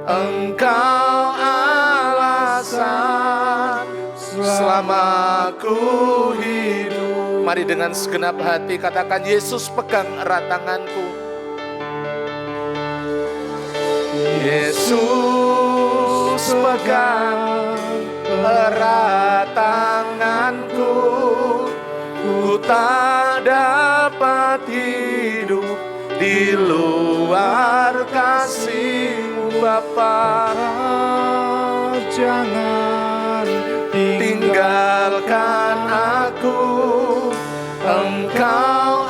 Engkau alasan selama aku hidup. Mari dengan segenap hati katakan, Yesus pegang erat tanganku. Yesus pegang erat tanganku, ku tak dapat hidup di luar kasih-Mu, Bapa. Jangan tinggalkan aku, Engkau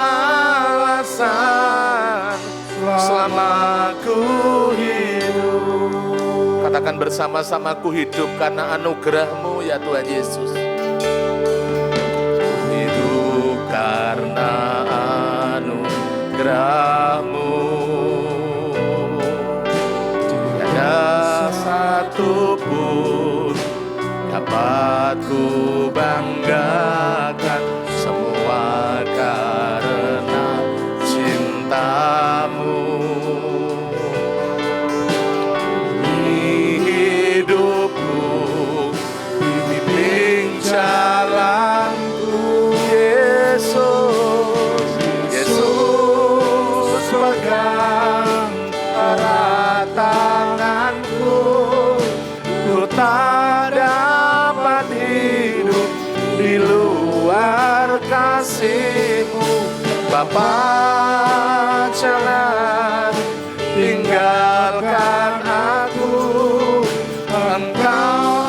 alasan selama aku hidup. Katakan bersama-sama, ku hidup karena anugerah-Mu ya Tuhan Yesus. Ku hidup karena anugerah-Mu. Tiada satu pun dapat ku banggakan, semua karena cinta-Mu. Jalanku, Yesus, Yesus pegang erat tanganku, ku tak dapat hidup di luar kasih-Mu, Bapa, jangan tinggalkan aku, Engkau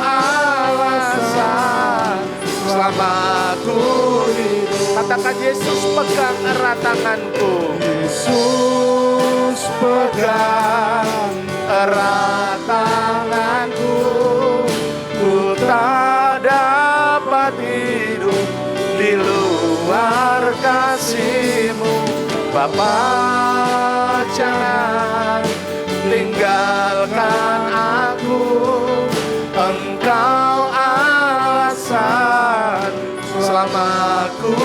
selama aku hidup. Katakan, Yesus pegang erat tanganku. Yesus pegang erat tanganku, ku tak dapat hidup di luar kasih-Mu, Bapa, jangan tinggalkan aku, Engkau alasan selama aku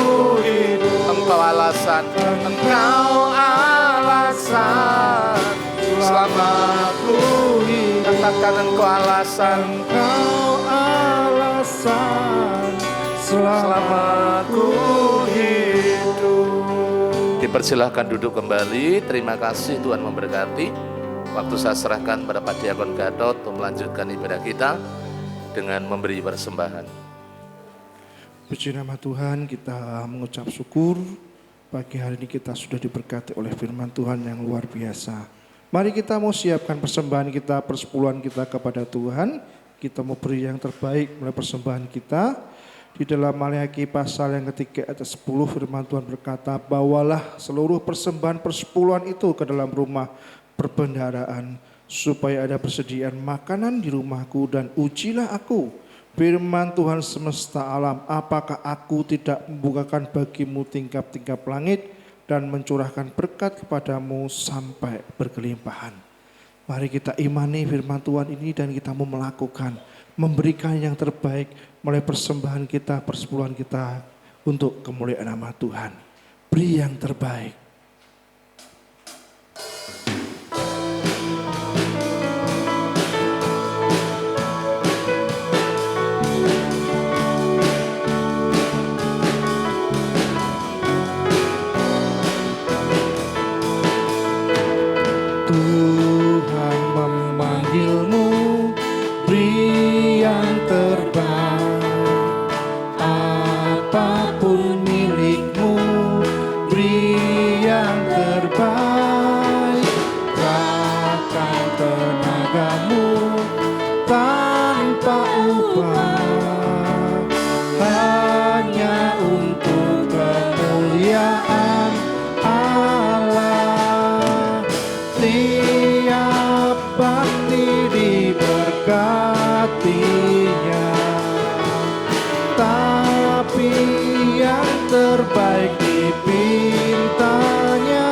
hidup. Engkau alasan, Engkau alasan selama aku hidup. Katakan, Engkau alasan, Engkau alasan selama aku hidup. Dipersilahkan duduk kembali. Terima kasih, Tuhan memberkati. Waktu saya serahkan pada Pak Diakon Gatot untuk melanjutkan ibadah kita dengan memberi persembahan. Puji nama Tuhan, kita mengucap syukur pagi hari ini kita sudah diberkati oleh firman Tuhan yang luar biasa. Mari kita mau siapkan persembahan kita, persepuluhan kita kepada Tuhan. Kita mau beri yang terbaik melalui persembahan kita. Di dalam Maleakhi pasal yang ketiga ayat 10 firman Tuhan berkata, bawalah seluruh persembahan persepuluhan itu ke dalam rumah perbendaharaan, supaya ada persediaan makanan di rumahku, dan ujilah aku, firman Tuhan semesta alam, apakah aku tidak membukakan bagimu tingkap-tingkap langit dan mencurahkan berkat kepadamu sampai berkelimpahan. Mari kita imani firman Tuhan ini dan kita mau melakukan, memberikan yang terbaik melalui persembahan kita, persepuluhan kita untuk kemuliaan nama Tuhan. Beri yang terbaik. Tuhan memanggilmu, beri yang terbaik. Apapun milikmu, beri tapi yang terbaik dipintanya.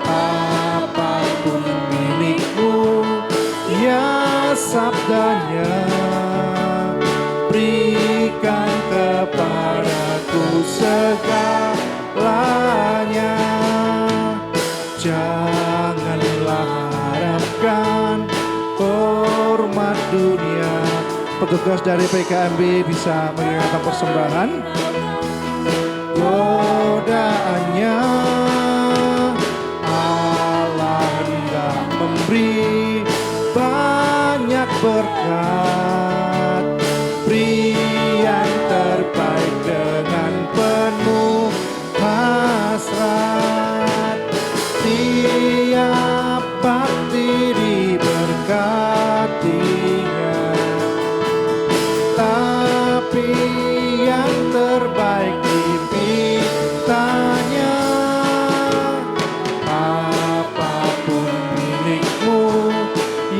Apapun milikmu, ya sabdanya, berikan kepadaku segalanya. Janganlah harapkan hormat dunia. Petugas dari PKMB bisa mengingatkan persembahan. Godaannya, Allah hendak memberi banyak berkat, beri yang terbaik dengan penuh hasrat. Tiap bakti diberkatinya, tapi yang terbaik dipintanya. Apapun milikmu,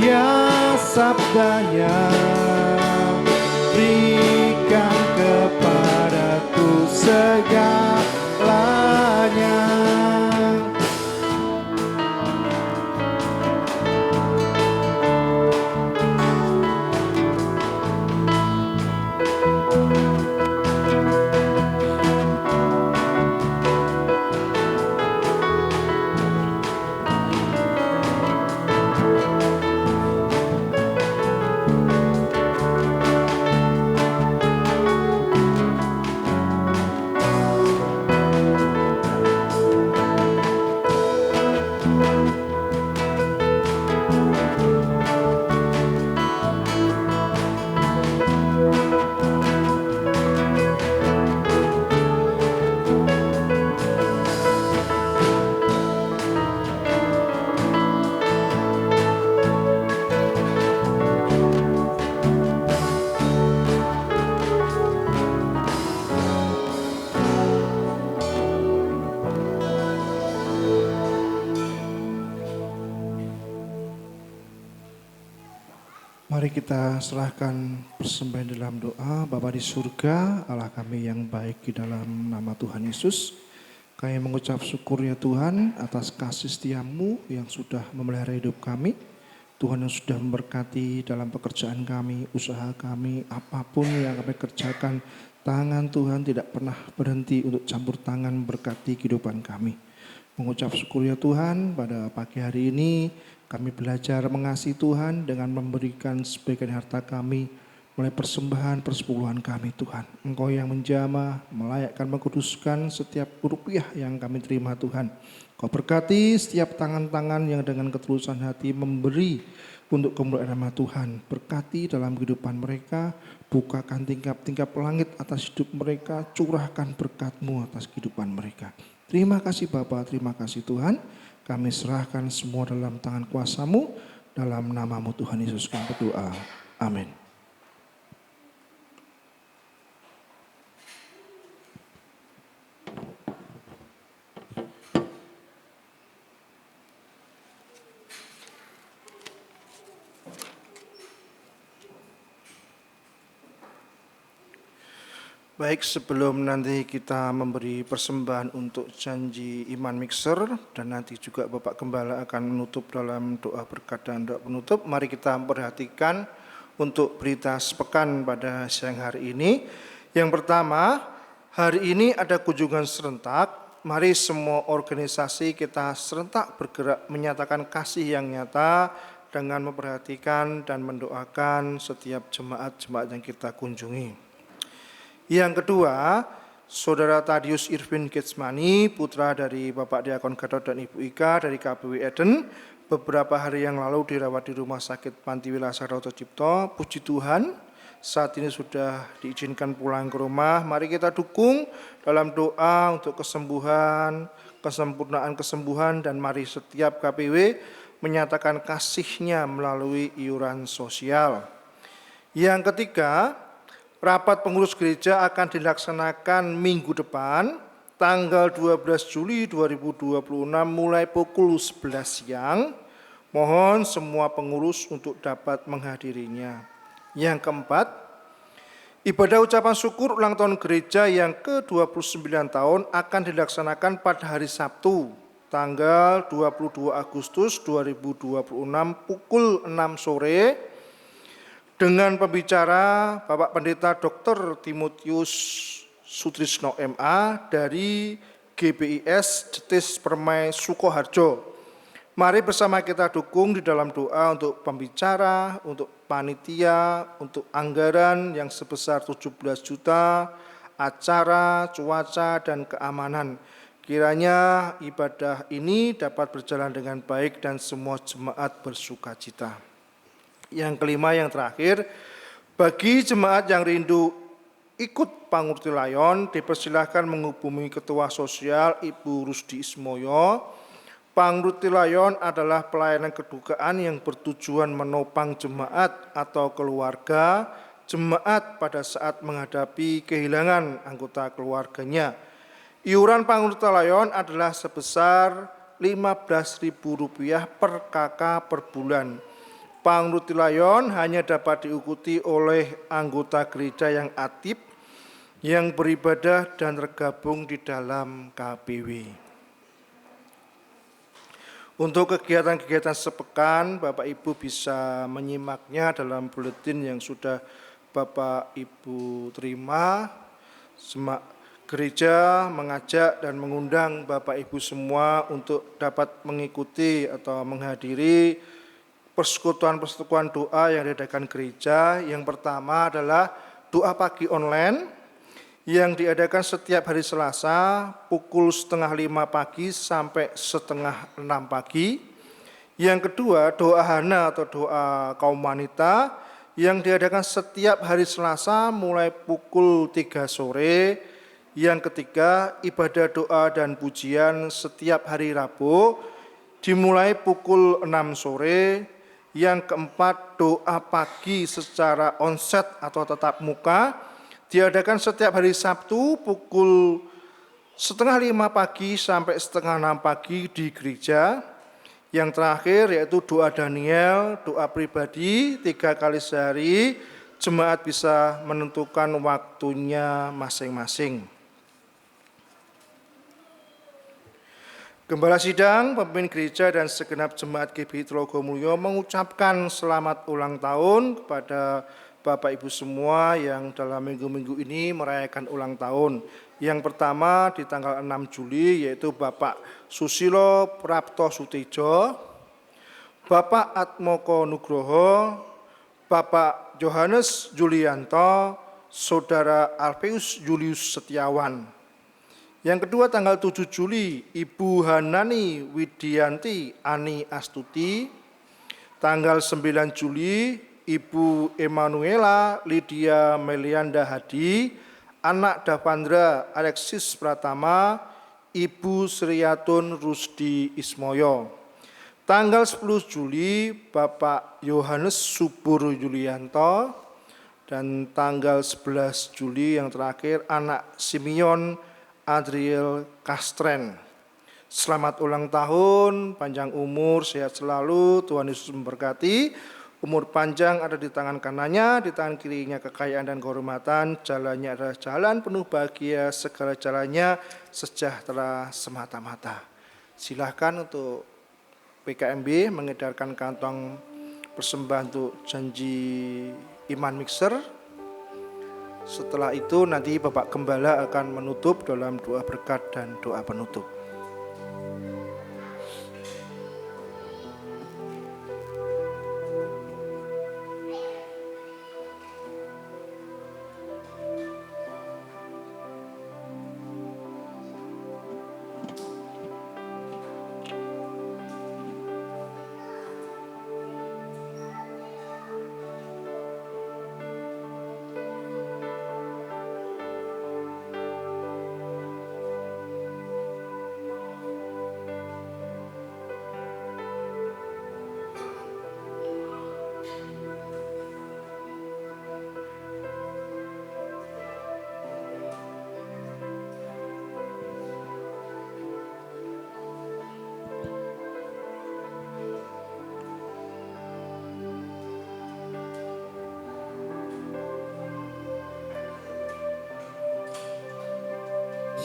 ya sabdanya, berikan kepadaku segalanya. Mari kita serahkan persembahan dalam doa. Bapa di surga, Allah kami yang baik, di dalam nama Tuhan Yesus, kami mengucap syukur ya Tuhan atas kasih setiamu yang sudah memelihara hidup kami. Tuhan yang sudah memberkati dalam pekerjaan kami, usaha kami, apapun yang kami kerjakan, tangan Tuhan tidak pernah berhenti untuk campur tangan berkati kehidupan kami. Mengucap syukur ya Tuhan, pada pagi hari ini kami belajar mengasihi Tuhan dengan memberikan sebagian harta kami, mulai persembahan persepuluhan kami Tuhan. Engkau yang menjamah, melayakkan, mengkuduskan setiap rupiah yang kami terima Tuhan. Kau berkati setiap tangan-tangan yang dengan ketulusan hati memberi untuk kemuliaan nama Tuhan. Berkati dalam kehidupan mereka, bukakan tingkap-tingkap langit atas hidup mereka, curahkan berkat-Mu atas kehidupan mereka. Terima kasih Bapa, terima kasih Tuhan. Kami serahkan semua dalam tangan kuasa-Mu, dalam nama-Mu Tuhan Yesus kami berdoa. Amin. Baik, sebelum nanti kita memberi persembahan untuk janji iman mixer dan nanti juga Bapak Gembala akan menutup dalam doa berkat dan doa penutup, mari kita perhatikan untuk berita sepekan pada siang hari ini. Yang pertama, hari ini ada kunjungan serentak. Mari semua organisasi kita serentak bergerak menyatakan kasih yang nyata dengan memperhatikan dan mendoakan setiap jemaat-jemaat yang kita kunjungi. Yang kedua, Saudara Tadius Irvin Getsmani, putra dari Bapak Diakon Gatot dan Ibu Ika dari KPW Eden, beberapa hari yang lalu dirawat di Rumah Sakit Panti Wilasa Roto Cipto. Puji Tuhan, saat ini sudah diizinkan pulang ke rumah. Mari kita dukung dalam doa untuk kesembuhan, kesempurnaan kesembuhan, dan mari setiap KPW menyatakan kasihnya melalui iuran sosial. Yang ketiga, rapat pengurus gereja akan dilaksanakan minggu depan, tanggal 12 Juli 2026 mulai pukul 11 siang. Mohon semua pengurus untuk dapat menghadirinya. Yang keempat, Ibadah ucapan syukur ulang tahun gereja yang ke-29 tahun akan dilaksanakan pada hari Sabtu, tanggal 22 Agustus 2026 pukul 6 sore dengan pembicara Bapak Pendeta Dr. Timotius Sutrisno MA dari GBIS Jetis Permai Sukoharjo. Mari bersama kita dukung di dalam doa untuk pembicara, untuk panitia, untuk anggaran yang sebesar 17 juta, acara, cuaca, dan keamanan. Kiranya ibadah ini dapat berjalan dengan baik dan semua jemaat bersukacita. Yang kelima, yang terakhir, bagi jemaat yang rindu ikut Pangurti Layon, dipersilahkan menghubungi Ketua Sosial Ibu Rusdi Ismoyo. Pangurti Layon adalah pelayanan kedukaan yang bertujuan menopang jemaat atau keluarga jemaat pada saat menghadapi kehilangan anggota keluarganya. Iuran Pangurti Layon adalah sebesar Rp15.000 per kakak per bulan. Pangurti Layon hanya dapat diikuti oleh anggota gereja yang aktif, yang beribadah dan tergabung di dalam KPW. Untuk kegiatan-kegiatan sepekan, Bapak Ibu bisa menyimaknya dalam buletin yang sudah Bapak Ibu terima. Gereja mengajak dan mengundang Bapak Ibu semua untuk dapat mengikuti atau menghadiri persekutuan-persekutuan doa yang diadakan gereja. Yang pertama adalah doa pagi online yang diadakan setiap hari Selasa pukul 4:30 pagi sampai 5:30 pagi. Yang kedua, doa Hana atau doa kaum wanita yang diadakan setiap hari Selasa mulai pukul 3 sore. Yang ketiga, ibadah doa dan pujian setiap hari Rabu dimulai pukul 6 sore. Yang keempat, doa pagi secara onset atau tatap muka diadakan setiap hari Sabtu pukul 4:30 pagi sampai 5:30 pagi di gereja. Yang terakhir yaitu doa Daniel, doa pribadi 3 kali sehari. Jemaat bisa menentukan waktunya masing-masing. Gembala Sidang, pemimpin gereja dan segenap jemaat GBI Trogomulyo mengucapkan selamat ulang tahun kepada Bapak Ibu semua yang dalam minggu-minggu ini merayakan ulang tahun. Yang pertama di tanggal 6 Juli yaitu Bapak Susilo Prapto Sutejo, Bapak Atmoko Nugroho, Bapak Johannes Julianto, Saudara Alfeus Julius Setiawan. Yang kedua tanggal 7 Juli Ibu Hanani Widianti Ani Astuti. Tanggal 9 Juli Ibu Emanuela Lydia Melianda Hadi, anak Davandra Alexis Pratama, Ibu Sriyatun Rusdi Ismoyo. Tanggal 10 Juli Bapak Yohanes Subur Yulianto, dan tanggal 11 Juli yang terakhir anak Simeon Adriel Kastren. Selamat ulang tahun, panjang umur, sehat selalu, Tuhan Yesus memberkati. Umur panjang ada di tangan kanannya, di tangan kirinya kekayaan dan kehormatan. Jalannya adalah jalan penuh bahagia, segala jalannya sejahtera semata-mata. Silahkan untuk PKMB mengedarkan kantong persembahan untuk janji iman mixer. Setelah itu nanti Bapak Gembala akan menutup dalam doa berkat dan doa penutup.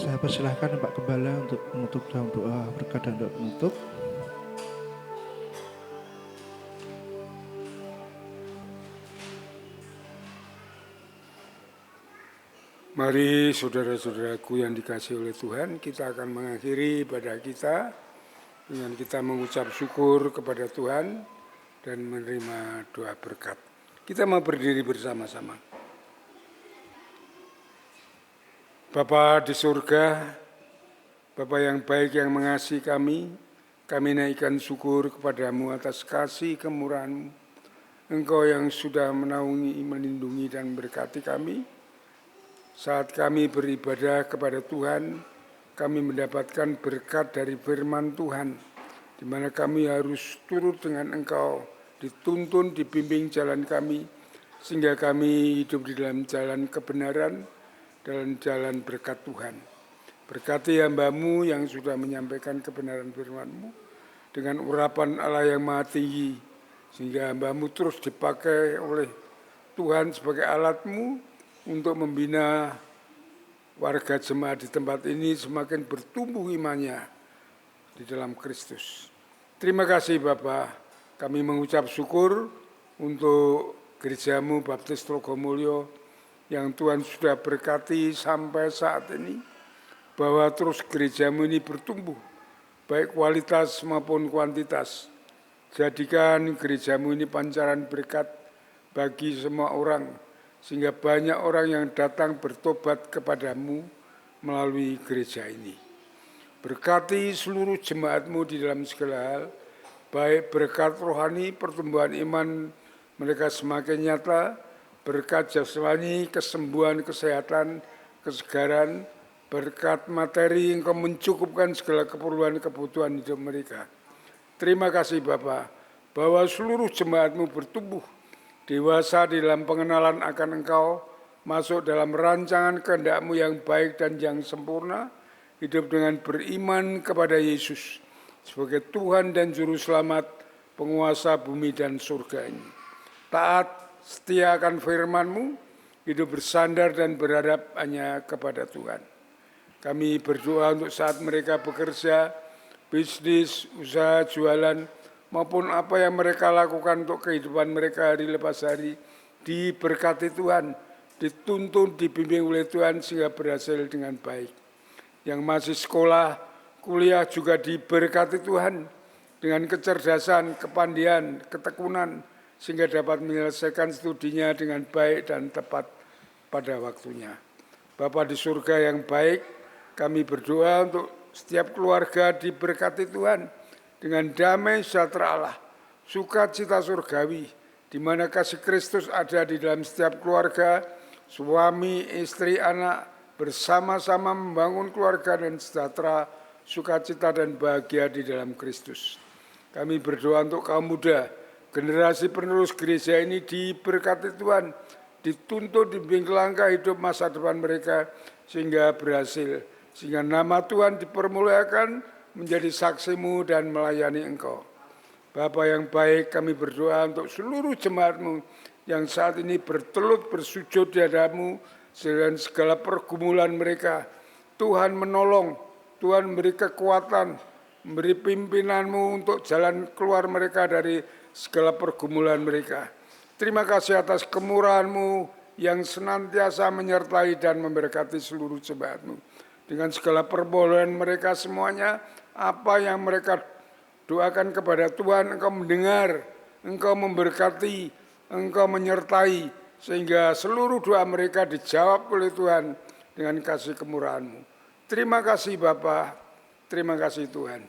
Saya persilahkan Pak Gembala untuk menutup dalam doa berkat dan doa penutup. Mari saudara-saudaraku yang dikasihi oleh Tuhan, kita akan mengakhiri ibadah kita dengan kita mengucap syukur kepada Tuhan dan menerima doa berkat. Kita mau berdiri bersama-sama. Bapa di surga, Bapa yang baik yang mengasihi kami naikkan syukur kepadamu atas kasih kemurahan-Mu. Engkau yang sudah menaungi, melindungi dan memberkati kami. Saat kami beribadah kepada Tuhan, kami mendapatkan berkat dari firman Tuhan, di mana kami harus turut dengan Engkau, dituntun, dibimbing jalan kami, sehingga kami hidup di dalam jalan kebenaran, dalam jalan berkat Tuhan. Berkati hamba-Mu yang sudah menyampaikan kebenaran firman-Mu, dengan urapan Allah yang maha tinggi, sehingga hamba-Mu terus dipakai oleh Tuhan sebagai alat-Mu, untuk membina warga jemaat di tempat ini semakin bertumbuh imannya di dalam Kristus. Terima kasih Bapa, kami mengucap syukur untuk gereja-Mu Baptis Trogomulyo yang Tuhan sudah berkati sampai saat ini, bahwa terus gereja-Mu ini bertumbuh, baik kualitas maupun kuantitas. Jadikan gereja-Mu ini pancaran berkat bagi semua orang, sehingga banyak orang yang datang bertobat kepadamu melalui gereja ini. Berkati seluruh jemaat-Mu di dalam segala hal, baik berkat rohani, pertumbuhan iman mereka semakin nyata, berkat jasmani, kesembuhan, kesehatan, kesegaran, berkat materi Engkau mencukupkan segala keperluan kebutuhan hidup mereka. Terima kasih Bapa, bahwa seluruh jemaat-Mu bertumbuh, dewasa di dalam pengenalan akan Engkau, masuk dalam rancangan kehendak-Mu yang baik dan yang sempurna, hidup dengan beriman kepada Yesus sebagai Tuhan dan Juru Selamat, penguasa bumi dan surga ini. Taat, setia akan firman-Mu, hidup bersandar dan berharap hanya kepada Tuhan. Kami berdoa untuk saat mereka bekerja, bisnis, usaha, jualan, maupun apa yang mereka lakukan untuk kehidupan mereka hari lepas hari, diberkati Tuhan, dituntun, dibimbing oleh Tuhan sehingga berhasil dengan baik. Yang masih sekolah, kuliah juga diberkati Tuhan dengan kecerdasan, kepandaian, ketekunan, sehingga dapat menyelesaikan studinya dengan baik dan tepat pada waktunya. Bapa di surga yang baik, kami berdoa untuk setiap keluarga diberkati Tuhan dengan damai sejahtera Allah, sukacita surgawi, di mana kasih Kristus ada di dalam setiap keluarga, suami, istri, anak, bersama-sama membangun keluarga dan sejahtera, sukacita dan bahagia di dalam Kristus. Kami berdoa untuk kaum muda, generasi penerus gereja ini diberkati Tuhan, dituntut dibimbing langkah hidup masa depan mereka, sehingga berhasil, sehingga nama Tuhan dipermuliakan, menjadi saksi-Mu dan melayani Engkau. Bapa yang baik, kami berdoa untuk seluruh jemaat-Mu yang saat ini bertelut bersujud di hadapan-Mu dengan segala pergumulan mereka. Tuhan menolong, Tuhan memberi kekuatan, memberi pimpinan-Mu untuk jalan keluar mereka dari segala pergumulan mereka. Terima kasih atas kemurahan-Mu yang senantiasa menyertai dan memberkati seluruh jemaat-Mu. Dengan segala permohonan mereka semuanya, apa yang mereka doakan kepada Tuhan, Engkau mendengar, Engkau memberkati, Engkau menyertai, sehingga seluruh doa mereka dijawab oleh Tuhan dengan kasih kemurahan-Mu. Terima kasih Bapa, terima kasih Tuhan.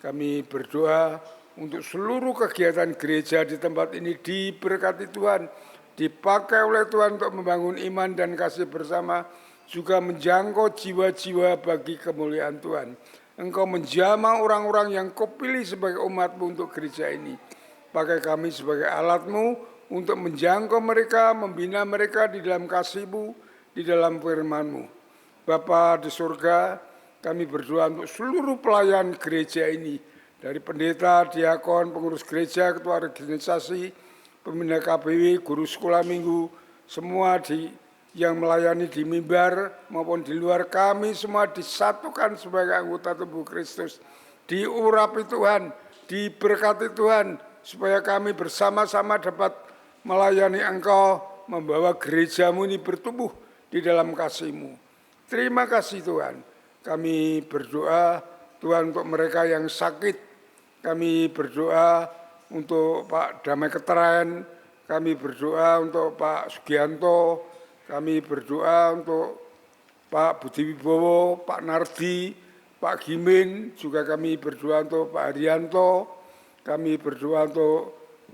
Kami berdoa untuk seluruh kegiatan gereja di tempat ini diberkati Tuhan, dipakai oleh Tuhan untuk membangun iman dan kasih bersama, juga menjangkau jiwa-jiwa bagi kemuliaan Tuhan. Engkau menjamah orang-orang yang Kau pilih sebagai umat-Mu untuk gereja ini. Pakai kami sebagai alat-Mu untuk menjangkau mereka, membina mereka di dalam kasih-Mu, di dalam firman-Mu. Bapa di surga, kami berdoa untuk seluruh pelayan gereja ini, dari pendeta, diakon, pengurus gereja, ketua organisasi, pembina KBW, guru sekolah minggu, semua yang melayani di mimbar maupun di luar, kami semua disatukan sebagai anggota tubuh Kristus. Diurapi Tuhan, diberkati Tuhan, supaya kami bersama-sama dapat melayani Engkau, membawa gerejamu ini bertumbuh di dalam kasih-Mu. Terima kasih Tuhan. Kami berdoa Tuhan untuk mereka yang sakit. Kami berdoa untuk Pak Damai Keteren. Kami berdoa untuk Pak Sugianto. Kami berdoa untuk Pak Budi Wibowo, Pak Nardi, Pak Gimin. Juga kami berdoa untuk Pak Haryanto. Kami berdoa untuk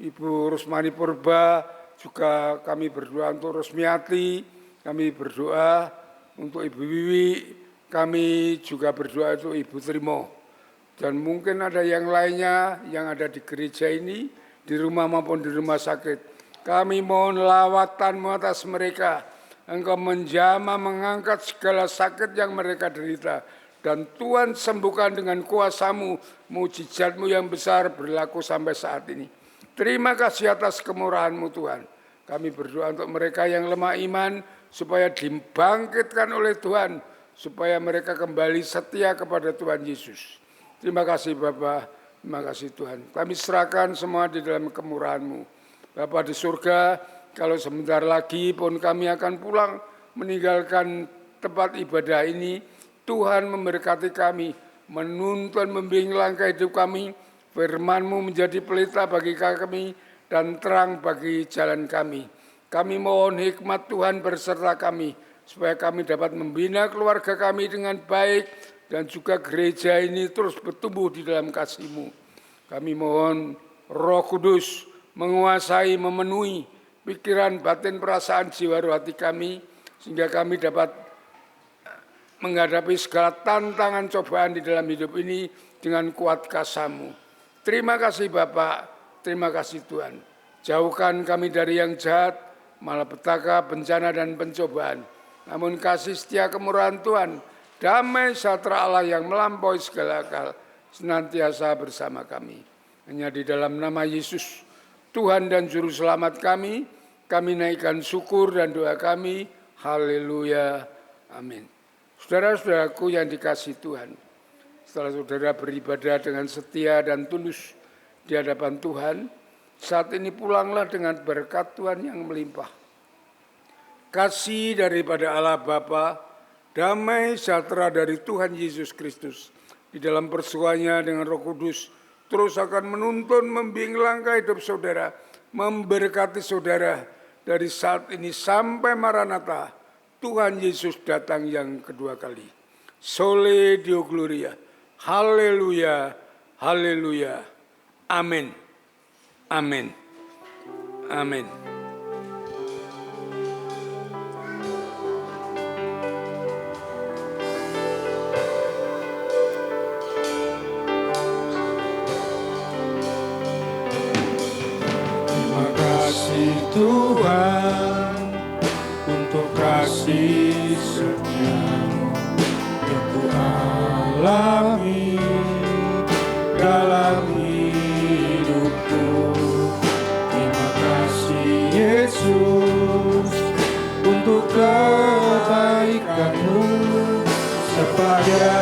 Ibu Rusmani Purba. Juga kami berdoa untuk Rusmiati. Kami berdoa untuk Ibu Wiwi. Kami juga berdoa untuk Ibu Trimo. Dan mungkin ada yang lainnya yang ada di gereja ini, di rumah maupun di rumah sakit. Kami mohon lawatan-Mu atas mereka. Engkau menjamah mengangkat segala sakit yang mereka derita. Dan Tuhan sembuhkan dengan kuasa-Mu, mujizat-Mu yang besar berlaku sampai saat ini. Terima kasih atas kemurahan-Mu Tuhan. Kami berdoa untuk mereka yang lemah iman, supaya dibangkitkan oleh Tuhan, supaya mereka kembali setia kepada Tuhan Yesus. Terima kasih Bapa, terima kasih Tuhan. Kami serahkan semua di dalam kemurahan-Mu. Bapa di surga, kalau sebentar lagi pun kami akan pulang meninggalkan tempat ibadah ini, Tuhan memberkati kami, menuntun membimbing langkah hidup kami, firman-Mu menjadi pelita bagi kami dan terang bagi jalan kami. Kami mohon hikmat Tuhan berserta kami, supaya kami dapat membina keluarga kami dengan baik, dan juga gereja ini terus bertumbuh di dalam kasih-Mu. Kami mohon Roh Kudus menguasai, memenuhi pikiran, batin, perasaan, jiwa, roh, hati kami, sehingga kami dapat menghadapi segala tantangan cobaan di dalam hidup ini dengan kuat kasih-Mu. Terima kasih Bapak, terima kasih Tuhan. Jauhkan kami dari yang jahat, malapetaka, bencana, dan pencobaan. Namun kasih setia kemurahan Tuhan, damai sejahtera Allah yang melampaui segala akal, senantiasa bersama kami. Hanya di dalam nama Yesus, Tuhan dan Juru Selamat kami naikkan syukur dan doa kami. Haleluya. Amin. Saudara-saudaraku yang dikasihi Tuhan, setelah saudara beribadah dengan setia dan tulus di hadapan Tuhan, saat ini pulanglah dengan berkat Tuhan yang melimpah. Kasih daripada Allah Bapa, damai sejahtera dari Tuhan Yesus Kristus di dalam persuanya dengan Roh Kudus terus akan menuntun, membimbing langkah hidup saudara, memberkati saudara dari saat ini sampai Maranatha, Tuhan Yesus datang yang kedua kali. Sole Deo Gloria. Haleluya. Haleluya. Amin. Amin. Amin. Tuhan untuk kasih setia-Mu yang ku alami dalam hidupku. Terima kasih Yesus untuk kebaikan-Mu sepanjang